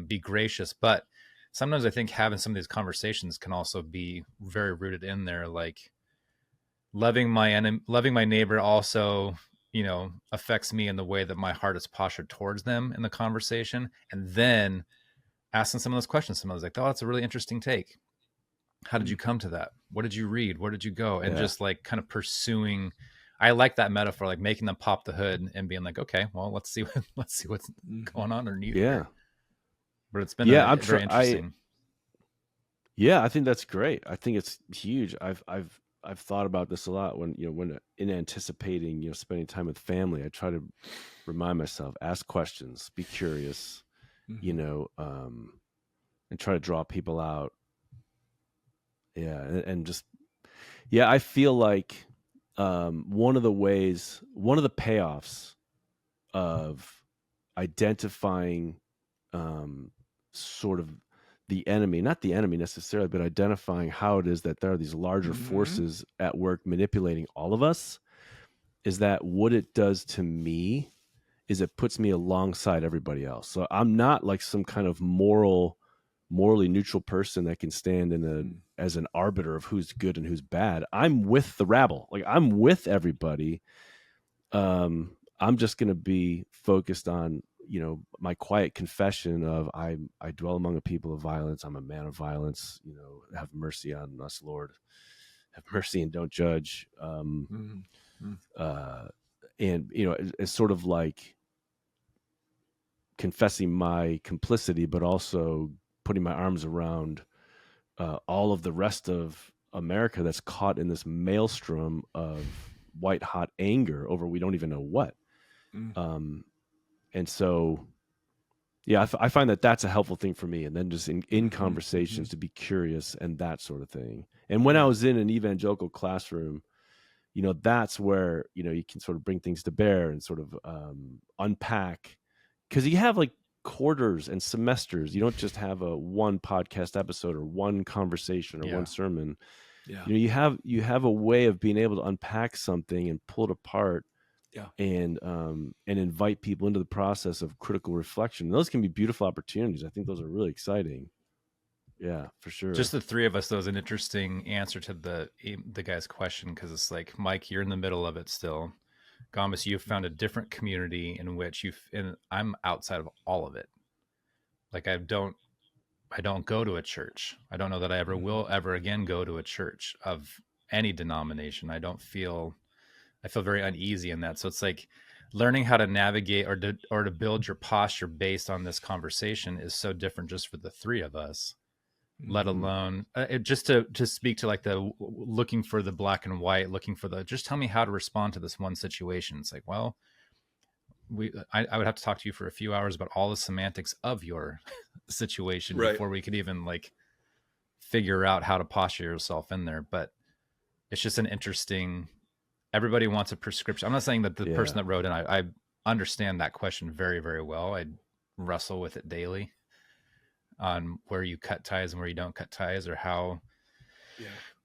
B: be gracious. But sometimes I think having some of these conversations can also be very rooted in there, like loving my neighbor also, affects me in the way that my heart is postured towards them in the conversation. And then asking some of those questions, some of those like, oh, that's a really interesting take. How did you come to that? What did you read? Where did you go? And just like kind of pursuing. I like that metaphor, like making them pop the hood and being like, okay, well, let's see what's going on underneath here. But it's been very interesting.
C: I think that's great. I think it's huge. I've thought about this a lot when in anticipating spending time with family. I try to remind myself, ask questions, be curious, and try to draw people out. I feel like one of the payoffs of identifying sort of the enemy, not the enemy necessarily, but identifying how it is that there are these larger forces at work manipulating all of us, is that what it does to me is it puts me alongside everybody else. So I'm not like some kind of morally neutral person that can stand as an arbiter of who's good and who's bad. I'm with the rabble. Like I'm with everybody. I'm just going to be focused on, my quiet confession of I dwell among a people of violence. I'm a man of violence, have mercy on us, Lord, have mercy and don't judge. And it's sort of like confessing my complicity, but also putting my arms around all of the rest of America that's caught in this maelstrom of white hot anger over we don't even know what. And so, I find that that's a helpful thing for me. And then just in conversations to be curious and that sort of thing. And when I was in an evangelical classroom, that's where, you can sort of bring things to bear and sort of unpack, because you have like quarters and semesters. You don't just have a one podcast episode or one conversation or one sermon. You have a way of being able to unpack something and pull it apart and invite people into the process of critical reflection. And those can be beautiful opportunities. I think those are really exciting. Yeah, for sure.
B: Just the three of us, though, is an interesting answer to the guy's question, because it's like, Mike, you're in the middle of it still. Gombis, you've found a different community in which and I'm outside of all of it. Like I don't go to a church. I don't know that I ever will ever again go to a church of any denomination. I feel very uneasy in that. So it's like learning how to navigate or to build your posture based on this conversation is so different just for the three of us. Let alone just to speak to like the looking for the black and white, looking for just tell me how to respond to this one situation. It's like, well, I would have to talk to you for a few hours about all the semantics of your situation before we could even like figure out how to posture yourself in there. But it's just an interesting, everybody wants a prescription. I'm not saying that the person that wrote in, I understand that question very, very well. I wrestle with it daily on where you cut ties and where you don't cut ties, or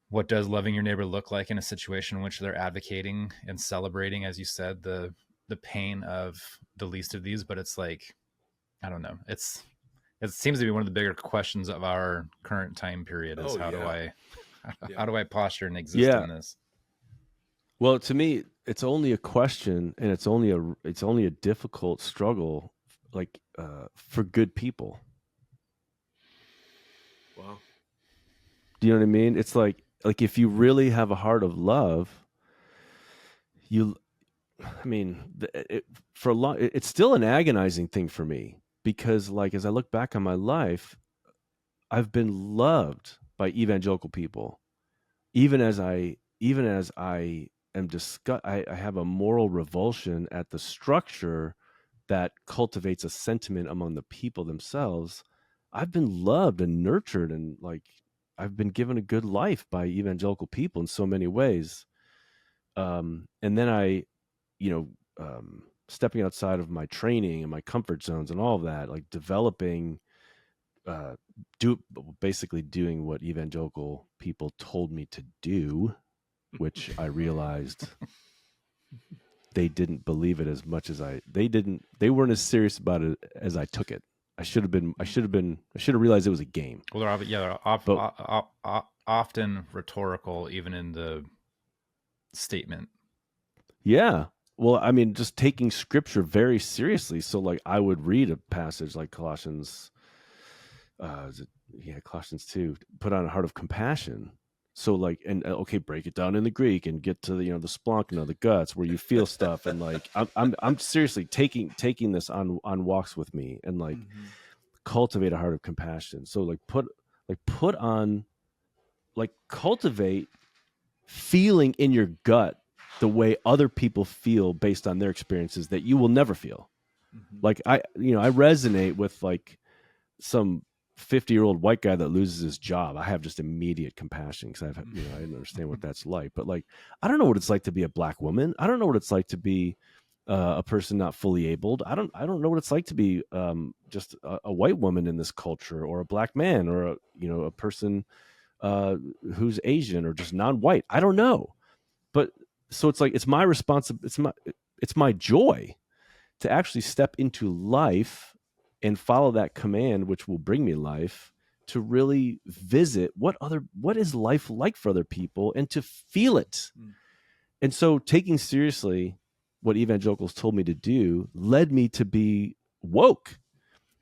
B: what does loving your neighbor look like in a situation in which they're advocating and celebrating, as you said, the pain of the least of these. But it's like, I don't know. It seems to be one of the bigger questions of our current time period is how do I posture and exist in this?
C: Well, to me, it's only a question, and it's only a difficult struggle, like for good people.
A: Wow.
C: Do you know what I mean? It's like if you really have a heart of love, I mean, for a lot, it's still an agonizing thing for me because, like, as I look back on my life, I've been loved by evangelical people, even as I am I have a moral revulsion at the structure that cultivates a sentiment among the people themselves. I've been loved and nurtured, and like I've been given a good life by evangelical people in so many ways. And then you know, stepping outside of my training and my comfort zones and all of that, like developing, uh, basically doing what evangelical people told me to do, which I realized they didn't believe it as much as they weren't as serious about it as I took it. I should have realized it was a game.
B: Well, they're often rhetorical, even in the statement.
C: Yeah. Well, I mean, just taking scripture very seriously. So like I would read a passage like Colossians, Colossians 2, put on a heart of compassion. So like, and okay, break it down in the Greek and get to the, the splanchna, the guts where you feel stuff. And like, I'm seriously taking this on walks with me and like cultivate a heart of compassion. So like put on, like cultivate feeling in your gut the way other people feel based on their experiences that you will never feel. Like I resonate with like some 50-year-old white guy that loses his job. I have just immediate compassion because I understand what that's like. But like, I don't know what it's like to be a black woman. I don't know what it's like to be a person not fully abled. I don't know what it's like to be just a white woman in this culture, or a black man, or a person who's Asian or just non-white. I don't know. But so it's like, it's my responsibility. It's my joy to actually step into life and follow that command, which will bring me life, to really visit what is life like for other people and to feel it. And so taking seriously what evangelicals told me to do led me to be woke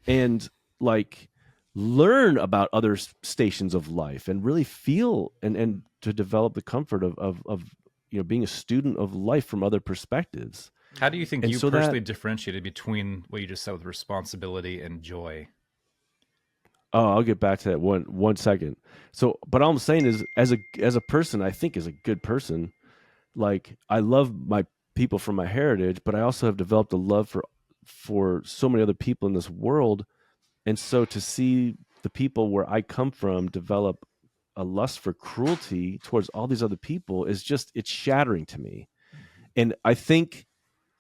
C: and like learn about other stations of life and really feel and to develop the comfort of being a student of life from other perspectives.
B: How do you think you personally differentiated between what you just said with responsibility and joy?
C: Oh, I'll get back to that one second. So, but all I'm saying is, as a person, I think as a good person, like I love my people from my heritage, but I also have developed a love for so many other people in this world. And so to see the people where I come from develop a lust for cruelty towards all these other people it's shattering to me. And I think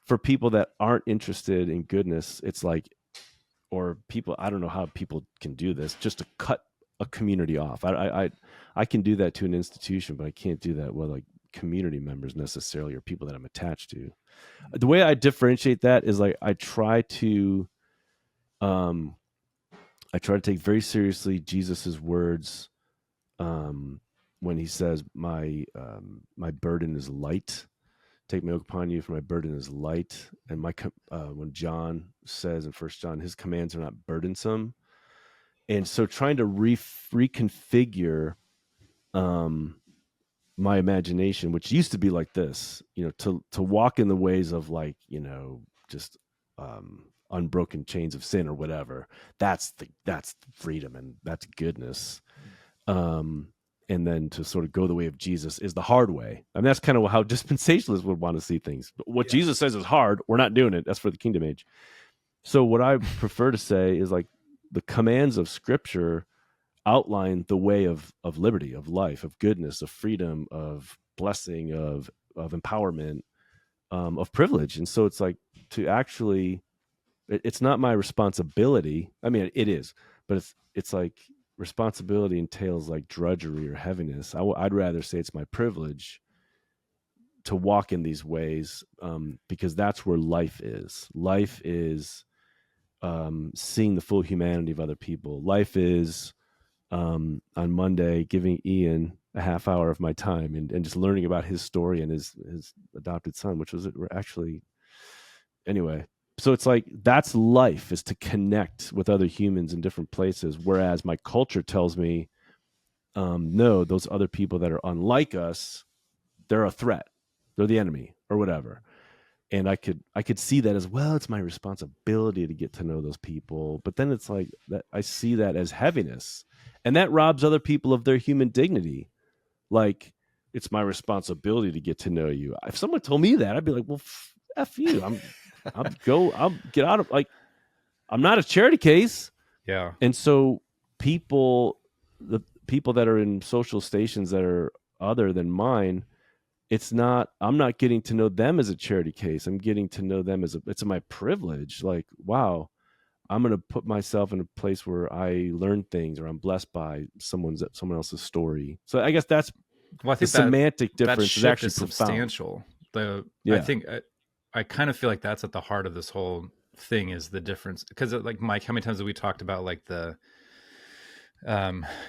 C: for people that aren't interested in goodness, it's like, or people, I don't know how people can do this, just to cut a community off. I can do that to an institution, but I can't do that with like community members necessarily, or people that I'm attached to. The way I differentiate that is like I try to take very seriously Jesus's words when he says, "My burden is light. Take my yoke upon you, for my burden is light." And when John says in 1 John, his commands are not burdensome. And so trying to reconfigure my imagination, which used to be like this, to walk in the ways of like, just unbroken chains of sin or whatever. That's freedom and that's goodness. And then to sort of go the way of Jesus is the hard way. I mean, that's kind of how dispensationalists would want to see things. But what Jesus says is hard, we're not doing it. That's for the kingdom age. So what I prefer to say is like the commands of Scripture outline the way of liberty, of life, of goodness, of freedom, of blessing, of empowerment, of privilege. And so it's like to actually, it's not my responsibility. I mean, it is, but it's like responsibility entails like drudgery or heaviness. I'd rather say it's my privilege to walk in these ways, because that's where life is. Life is seeing the full humanity of other people. Life is on Monday giving Ian a half hour of my time and just learning about his story and his adopted son, which was actually, anyway. So it's like, that's life, is to connect with other humans in different places. Whereas my culture tells me, no, those other people that are unlike us, they're a threat. They're the enemy or whatever. And I could see that as, well, it's my responsibility to get to know those people. But then it's like that, I see that as heaviness, and that robs other people of their human dignity. Like, it's my responsibility to get to know you. If someone told me that, I'd be like, well, F you. I'll get out of, like, I'm not a charity case.
B: Yeah.
C: And so the people that are in social stations that are other than mine, I'm not getting to know them as a charity case. I'm getting to know them as it's my privilege. Like, wow, I'm going to put myself in a place where I learn things, or I'm blessed by someone else's story. So I guess that's,
B: well, I think
C: the semantic difference is actually
B: substantial. I think I kind of feel like that's at the heart of this whole thing, is the difference. Because like, Mike, how many times have we talked about like the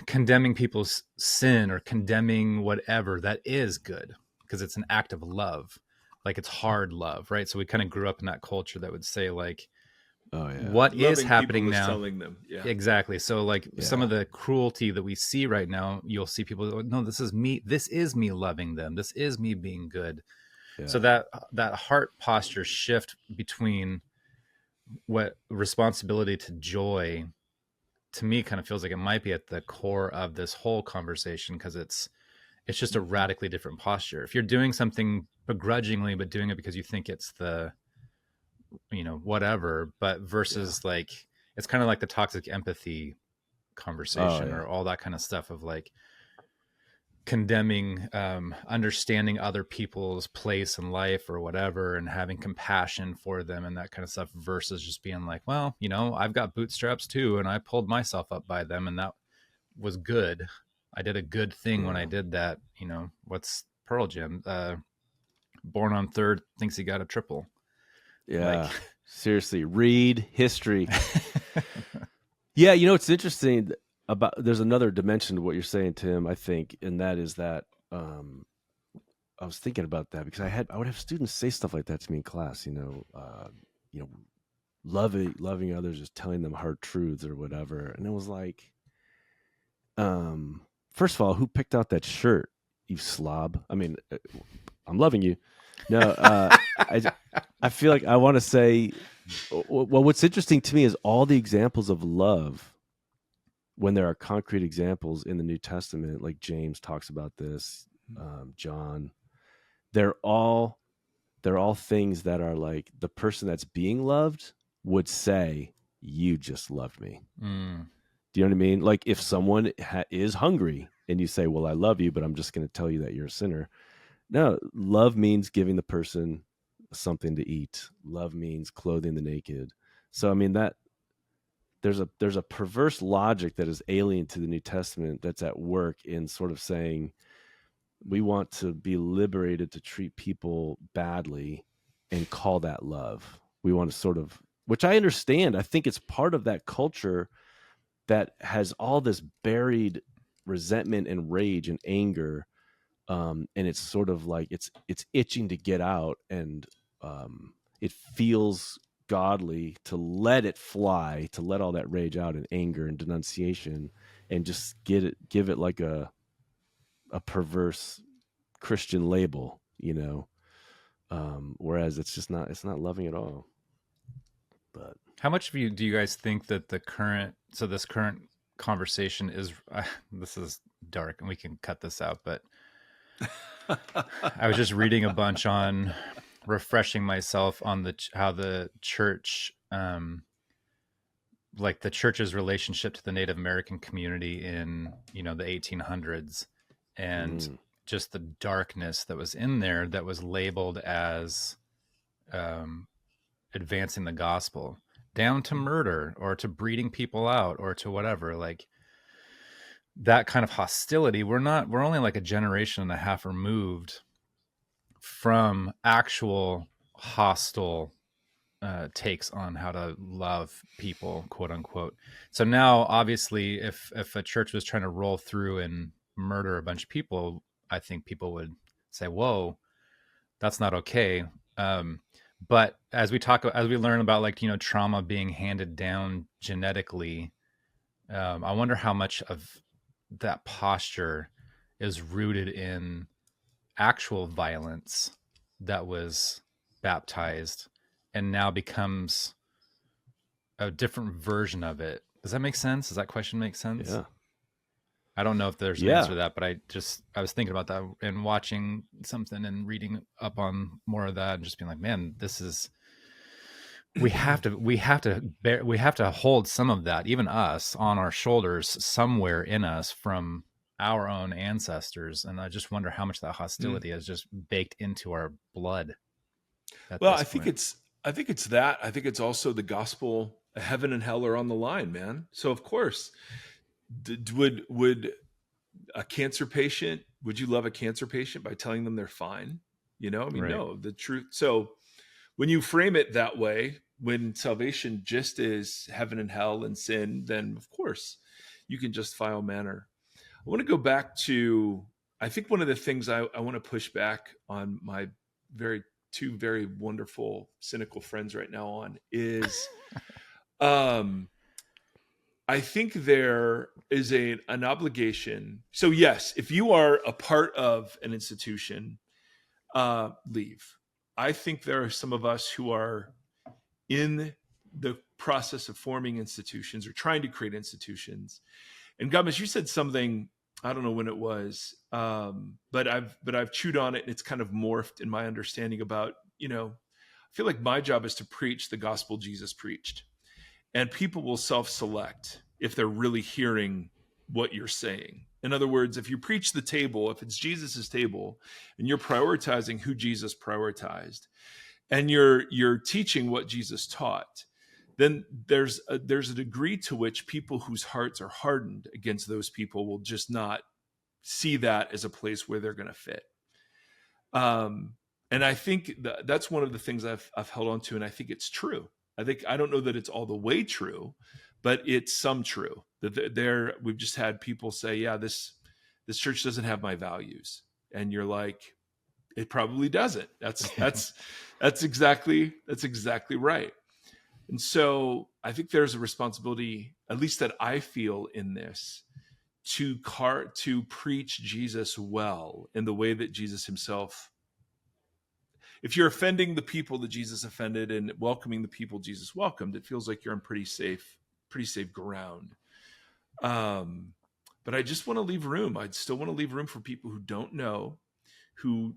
B: condemning people's sin or condemning whatever? That is good because it's an act of love. Like, it's hard love, right? So we kind of grew up in that culture that would say like, what is happening now?
A: Telling them. Yeah.
B: Exactly. So like some of the cruelty that we see right now, you'll see people, no, this is me loving them. This is me being good. Yeah. So that heart posture shift between what responsibility to joy, to me, kind of feels like it might be at the core of this whole conversation, because it's just a radically different posture. If you're doing something begrudgingly, but doing it because you think it's the, whatever, but versus like, it's kind of like the toxic empathy conversation or all that kind of stuff of like condemning, understanding other people's place in life or whatever, and having compassion for them and that kind of stuff, versus just being like, well, I've got bootstraps too, and I pulled myself up by them, and that was good. I did a good thing when I did that. What's Pearl Jam? Born on Third thinks he got a triple.
C: Yeah. Seriously, read history. Yeah, it's interesting about, there's another dimension to what you're saying, Tim, I think, and that is that I was thinking about that because I would have students say stuff like that to me in class, loving others is telling them hard truths or whatever. And it was like, first of all, who picked out that shirt, you slob? I mean, I'm loving you. No, I feel like I want to say, well, what's interesting to me is all the examples of love, when there are concrete examples in the New Testament, like James talks about this, John, they're all things that are like, the person that's being loved would say, you just loved me. Do you know what I mean? Like, if someone is hungry and you say, well, I love you, but I'm just going to tell you that you're a sinner. No, love means giving the person something to eat. Love means clothing the naked. So, I mean, that there's a perverse logic that is alien to the New Testament that's at work in sort of saying, we want to be liberated to treat people badly and call that love. We want to sort of, which I understand. I think it's part of that culture that has all this buried resentment and rage and anger. And it's sort of like it's itching to get out, and it feels godly to let it fly, to let all that rage out in anger and denunciation, and just give it like a perverse Christian label, whereas it's not loving at all. But
B: how much do you guys think that this current conversation is, this is dark and we can cut this out, but I was just reading a bunch on refreshing myself on how the church, like the church's relationship to the Native American community in, the 1800s, and just the darkness that was in there that was labeled as advancing the gospel, down to murder or to breeding people out or to whatever, like that kind of hostility. We're only like a generation and a half removed from actual hostile takes on how to love people, quote unquote. So now, obviously, if a church was trying to roll through and murder a bunch of people, I think people would say, whoa, that's not okay. But as we learn about, like, trauma being handed down genetically, I wonder how much of that posture is rooted in actual violence that was baptized and now becomes a different version of it. Does that make sense? Does that question make sense?
C: Yeah.
B: I don't know if there's an answer to that, but I was thinking about that and watching something and reading up on more of that and just being like, man, this is, we have to hold some of that, even us, on our shoulders somewhere in us from our own ancestors. And I just wonder how much that hostility is just baked into our blood.
A: Well, I think it's that. I think it's also the gospel. Heaven and hell are on the line, man. So of course, would a cancer patient, would you love a cancer patient by telling them they're fine? You know, I mean, no, the truth. So when you frame it that way, when salvation just is heaven and hell and sin, then of course you can justify all manner. I want to go back to, I think one of the things I want to push back on my two very wonderful cynical friends right now on is, I think there is an obligation. So yes, if you are a part of an institution, leave. I think there are some of us who are in the process of forming institutions or trying to create institutions. And Gombis, you said something, I don't know when it was, but I've chewed on it and it's kind of morphed in my understanding about, you know, I feel like my job is to preach the gospel Jesus preached. And people will self-select if they're really hearing what you're saying. In other words, if you preach the table, if it's Jesus's table, and you're prioritizing who Jesus prioritized, and you're teaching what Jesus taught, then there's a degree to which people whose hearts are hardened against those people will just not see that as a place where they're going to fit. And I think that's one of the things I've held on to, and I think it's true. I don't know that it's all the way true, but it's some true. That we've just had people say, yeah, this church doesn't have my values. And you're like, it probably doesn't. That's exactly right. And so I think there's a responsibility, at least that I feel in this, to preach Jesus well in the way that Jesus himself. If you're offending the people that Jesus offended and welcoming the people Jesus welcomed, it feels like you're on pretty safe ground. But I just want to leave room. I'd still want to leave room for people who don't know, who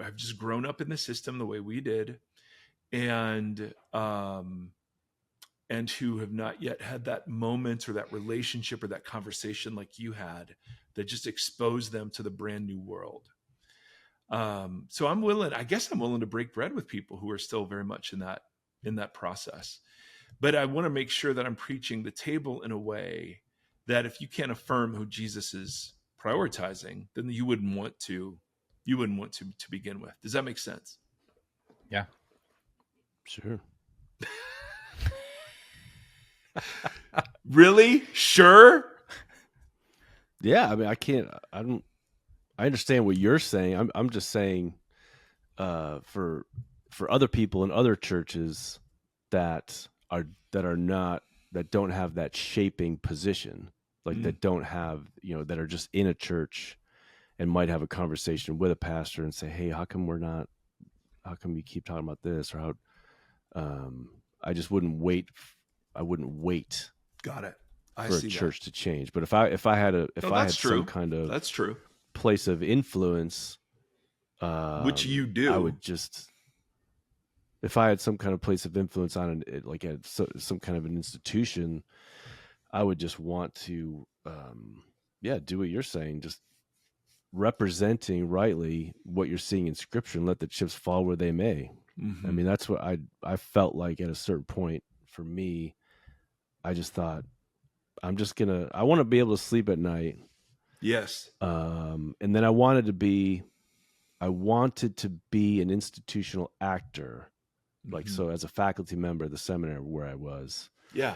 A: have just grown up in the system the way we did, and who have not yet had that moment or that relationship or that conversation like you had that just exposed them to the brand new world. So I'm willing to break bread with people who are still very much in that process. But I want to make sure that I'm preaching the table in a way that if you can't affirm who Jesus is prioritizing, then you wouldn't want to begin with. Does that make sense?
B: Yeah.
C: Sure.
A: Really? Sure?
C: Yeah, I mean, I understand what you're saying. I'm just saying, for other people in other churches that don't have that shaping position, like that don't have, that are just in a church and might have a conversation with a pastor and say, hey, how come you keep talking about this? Or how, I just wouldn't wait. I wouldn't wait.
A: Got it.
C: For a church to change. But if I had some kind of
A: that's true
C: place of influence,
A: which you do,
C: I would just, if I had some kind of place of influence on it, like at some kind of an institution, I would just want to, do what you're saying, just representing rightly what you're seeing in Scripture and let the chips fall where they may. Mm-hmm. I mean, that's what I felt like at a certain point for me. I just thought, I want to be able to sleep at night.
A: Yes.
C: And then I wanted to be an institutional actor, like, so as a faculty member of the seminary where I was.
A: Yeah.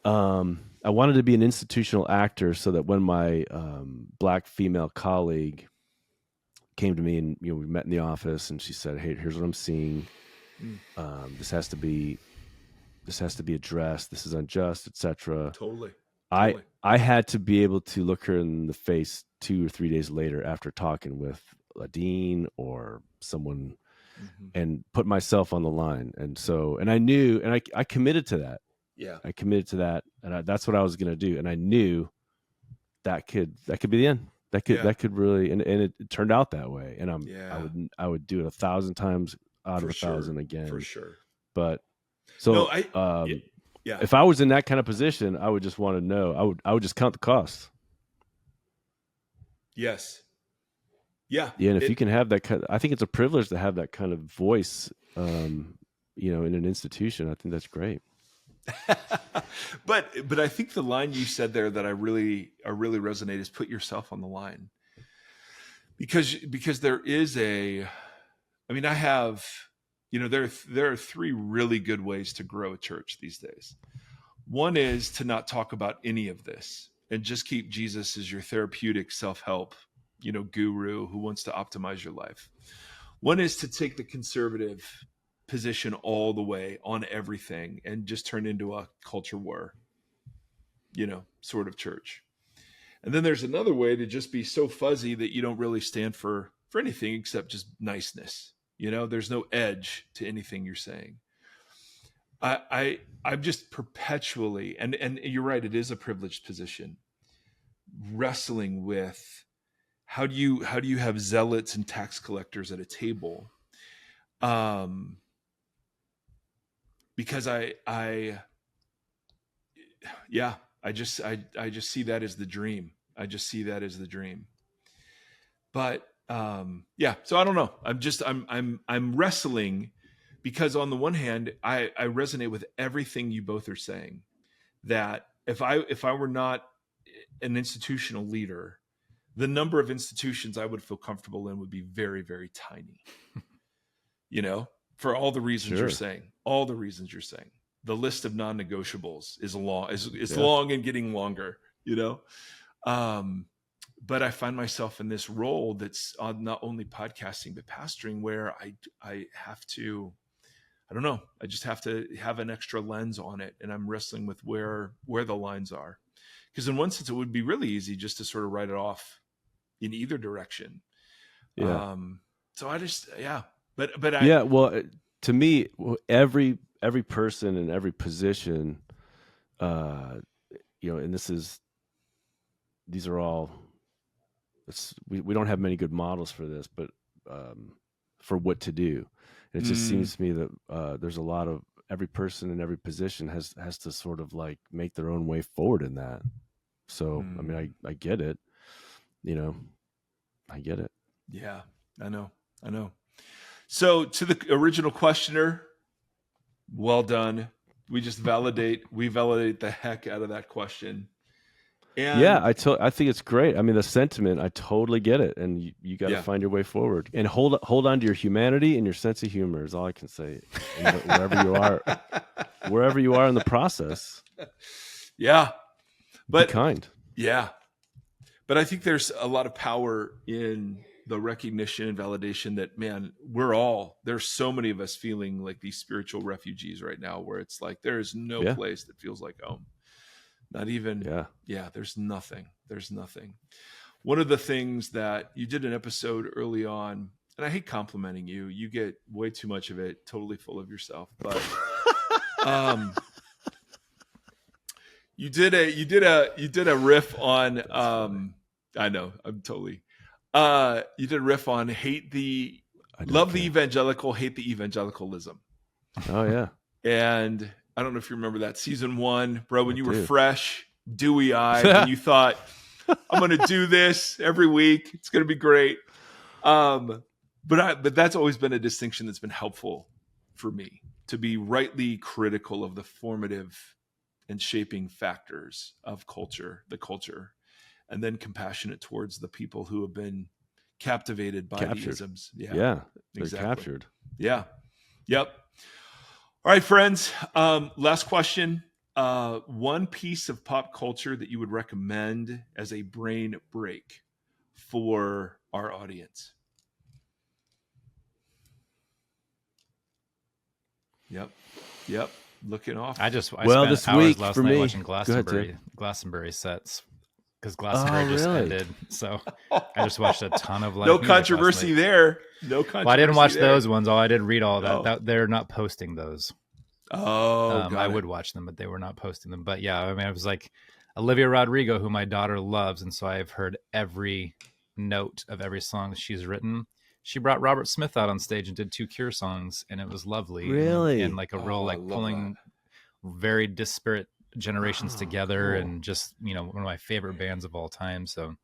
C: I wanted to be an institutional actor so that when my Black female colleague came to me and, we met in the office and she said, hey, here's what I'm seeing. This has to be addressed. This is unjust, etc.
A: Totally.
C: I had to be able to look her in the face 2 or 3 days later after talking with a dean or someone and put myself on the line. And so, and I knew, and I committed to that.
A: Yeah.
C: I committed to that, and that's what I was going to do. And I knew that could be the end. That could really, and it turned out that way. And I would do it 1,000 times out of 1,000 again.
A: For sure.
C: But so, if I was in that kind of position, I would just want to know, I would just count the costs.
A: Yes. Yeah.
C: Yeah. And if you can have that I think it's a privilege to have that kind of voice, in an institution. I think that's great.
A: But I think the line you said there that I really resonate is put yourself on the line, because there is I have, there are three really good ways to grow a church these days. One is to not talk about any of this and just keep Jesus as your therapeutic self-help, guru who wants to optimize your life. One is to take the conservative position all the way on everything and just turn into a culture war, sort of church. And then there's another way to just be so fuzzy that you don't really stand for anything except just niceness. There's no edge to anything you're saying. I'm just perpetually, and you're right, it is a privileged position, wrestling with how do you have zealots and tax collectors at a table? Because I just see that as the dream. But so I don't know. I'm wrestling, because on the one hand, I resonate with everything you both are saying, that if I were not an institutional leader, the number of institutions I would feel comfortable in would be very, very tiny. For all the reasons you're saying, the list of non-negotiables is long and getting longer, but I find myself in this role that's not only podcasting, but pastoring, where I have to, I don't know, I just have to have an extra lens on it. And I'm wrestling with where the lines are. Because in one sense, it would be really easy just to sort of write it off in either direction.
C: Yeah.
A: So I just,
C: well, to me, every person in every position, and these are all, we don't have many good models for this, but for what to do. And it just seems to me that there's a lot of, every person in every position has to sort of like make their own way forward in that. So, I get it, I get it.
A: Yeah, I know. So to the original questioner, well done. We validate the heck out of that question. And
C: yeah, I think it's great. I mean, the sentiment, I totally get it. And you got to find your way forward, and hold on to your humanity and your sense of humor is all I can say. Wherever you are in the process.
A: Yeah. But
C: be kind.
A: Yeah. But I think there's a lot of power in the recognition and validation that, man, there's so many of us feeling like these spiritual refugees right now, where it's like, there is no place that feels like home. Not even, there's nothing. One of the things that you did an episode early on, and I hate complimenting you, you get way too much of it, totally full of yourself, but, you did a riff on, I know, I'm totally, you did a riff on love the evangelical, hate the evangelicalism.
C: Oh yeah.
A: And I don't know if you remember that season 1, bro, when you were fresh, dewy-eyed, and you thought, I'm going to do this every week. It's going to be great. But that's always been a distinction that's been helpful for me, to be rightly critical of the formative and shaping factors of the culture, and then compassionate towards the people who have been captivated by the isms.
C: Yeah, exactly. Captured.
A: Yeah. Yep. All right, friends. Last question. One piece of pop culture that you would recommend as a brain break for our audience. Yep. Looking off.
B: I spent
C: this
B: hours
C: week
B: last
C: for
B: night
C: me,
B: watching Glastonbury sets. because Glastonbury just ended. So I just watched a ton of live
A: no
B: music
A: controversy there. No controversy.
B: Well, I didn't watch
A: there.
B: those ones. I did read all that. They're not posting those. I would watch them, but they were not posting them. But yeah, I mean, it was like Olivia Rodrigo, who my daughter loves, and so I've heard every note of every song she's written. She brought Robert Smith out on stage and did 2 Cure songs, and it was lovely.
C: Really?
B: And like a real like pulling very disparate generations together, and just, you know, one of my favorite bands of all time. So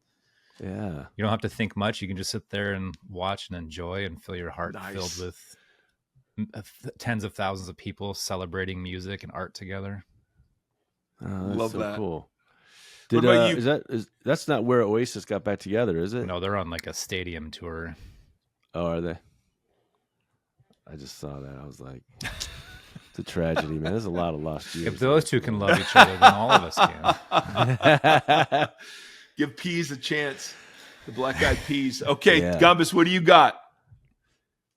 C: yeah,
B: you don't have to think much. You can just sit there and watch and enjoy and feel your heart filled with tens of thousands of people celebrating music and art together.
C: Love that. Cool.
A: What about you?
C: That's not where Oasis got back together, is it?
B: No, they're on like a stadium tour.
C: Oh, are they? I just saw that. I was like, it's a tragedy, man. There's a lot of lost years.
B: If those two can love each other, then all of us can.
A: Give Peas a chance. The Black Eyed Peas. Okay, Gombis, what do you got?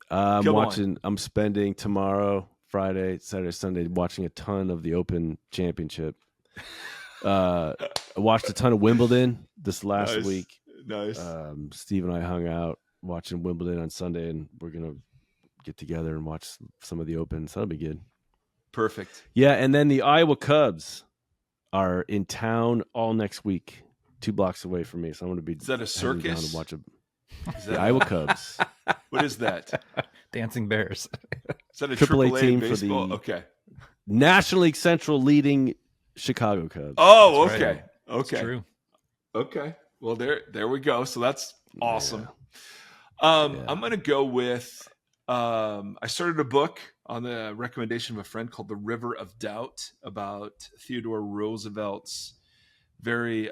C: I'm spending tomorrow, Friday, Saturday, Sunday, watching a ton of the Open Championship. I watched a ton of Wimbledon this last week.
A: Nice.
C: Steve and I hung out watching Wimbledon on Sunday, and we're gonna get together and watch some of the Open. So that'll be good.
A: Perfect.
C: Yeah, and then the Iowa Cubs are in town all next week, 2 blocks away from me. So I'm going to be.
A: Is that a circus?
C: Down to watch the Iowa Cubs.
A: What is that?
B: Dancing Bears.
A: Is that a AAA team baseball?
C: For the National League Central leading Chicago Cubs.
A: Oh, okay.
B: Right.
A: Okay.
B: That's true.
A: Okay. Well, there we go. So that's awesome. Yeah. I'm going to go with. I started a book on the recommendation of a friend called The River of Doubt about Theodore Roosevelt's very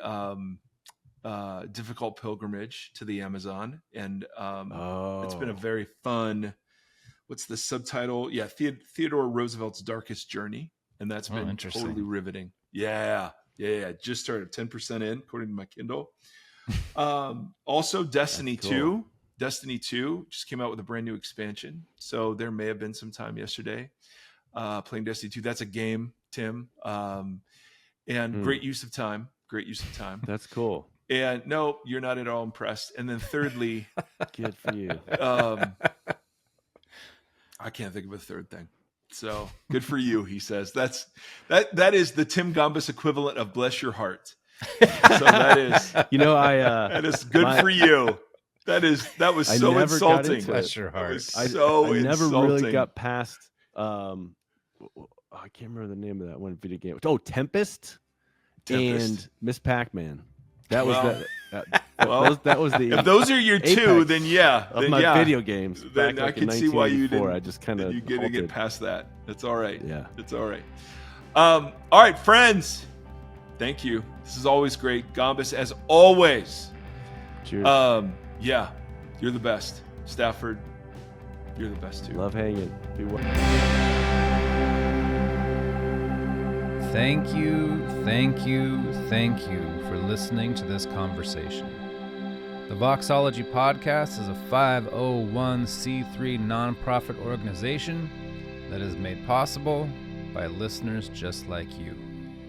A: difficult pilgrimage to the Amazon. And it's been a very fun, what's the subtitle? Yeah, Theodore Roosevelt's Darkest Journey. And that's been totally riveting. Yeah. Just started 10% in, according to my Kindle. Also, Destiny 2. Destiny 2 just came out with a brand new expansion. So there may have been some time yesterday playing Destiny 2. That's a game, Tim. And great use of time. Great use of time.
C: That's cool.
A: And no, you're not at all impressed. And then thirdly,
C: good for you.
A: I can't think of a third thing. So good for you, he says. That is the Tim Gombis equivalent of bless your heart. So that is,
C: that
A: is good for you. That was so insulting.
B: Bless your heart.
C: I never really got past. I can't remember the name of that one video game. Oh, Tempest. And Miss Pac-Man. That was that was the.
A: If those are your two, then
C: my video games.
A: Then I can see why you didn't.
C: I just kind of
A: you didn't get past that. That's all right.
C: Yeah,
A: it's all right. All right, friends. Thank you. This is always great, Gombis, as always.
C: Cheers.
A: Yeah, you're the best, Stafford. You're the best too.
C: Love hanging. Be well.
B: Thank you for listening to this conversation. The Voxology Podcast is a 501c3 nonprofit organization that is made possible by listeners just like you. If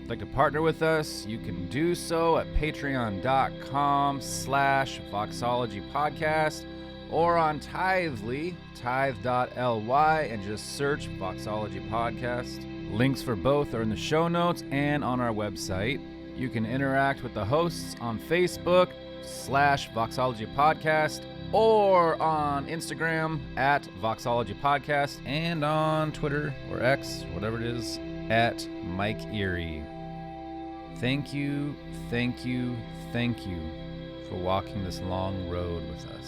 B: you'd like to partner with us, you can do so at patreon.com/Voxology or on Tithely, tithe.ly, and just search Voxology Podcast. Links for both are in the show notes and on our website. You can interact with the hosts on Facebook /Voxology Podcast or on Instagram at Voxology Podcast and on Twitter or X, whatever it is, at Mike Erie. Thank you for walking this long road with us.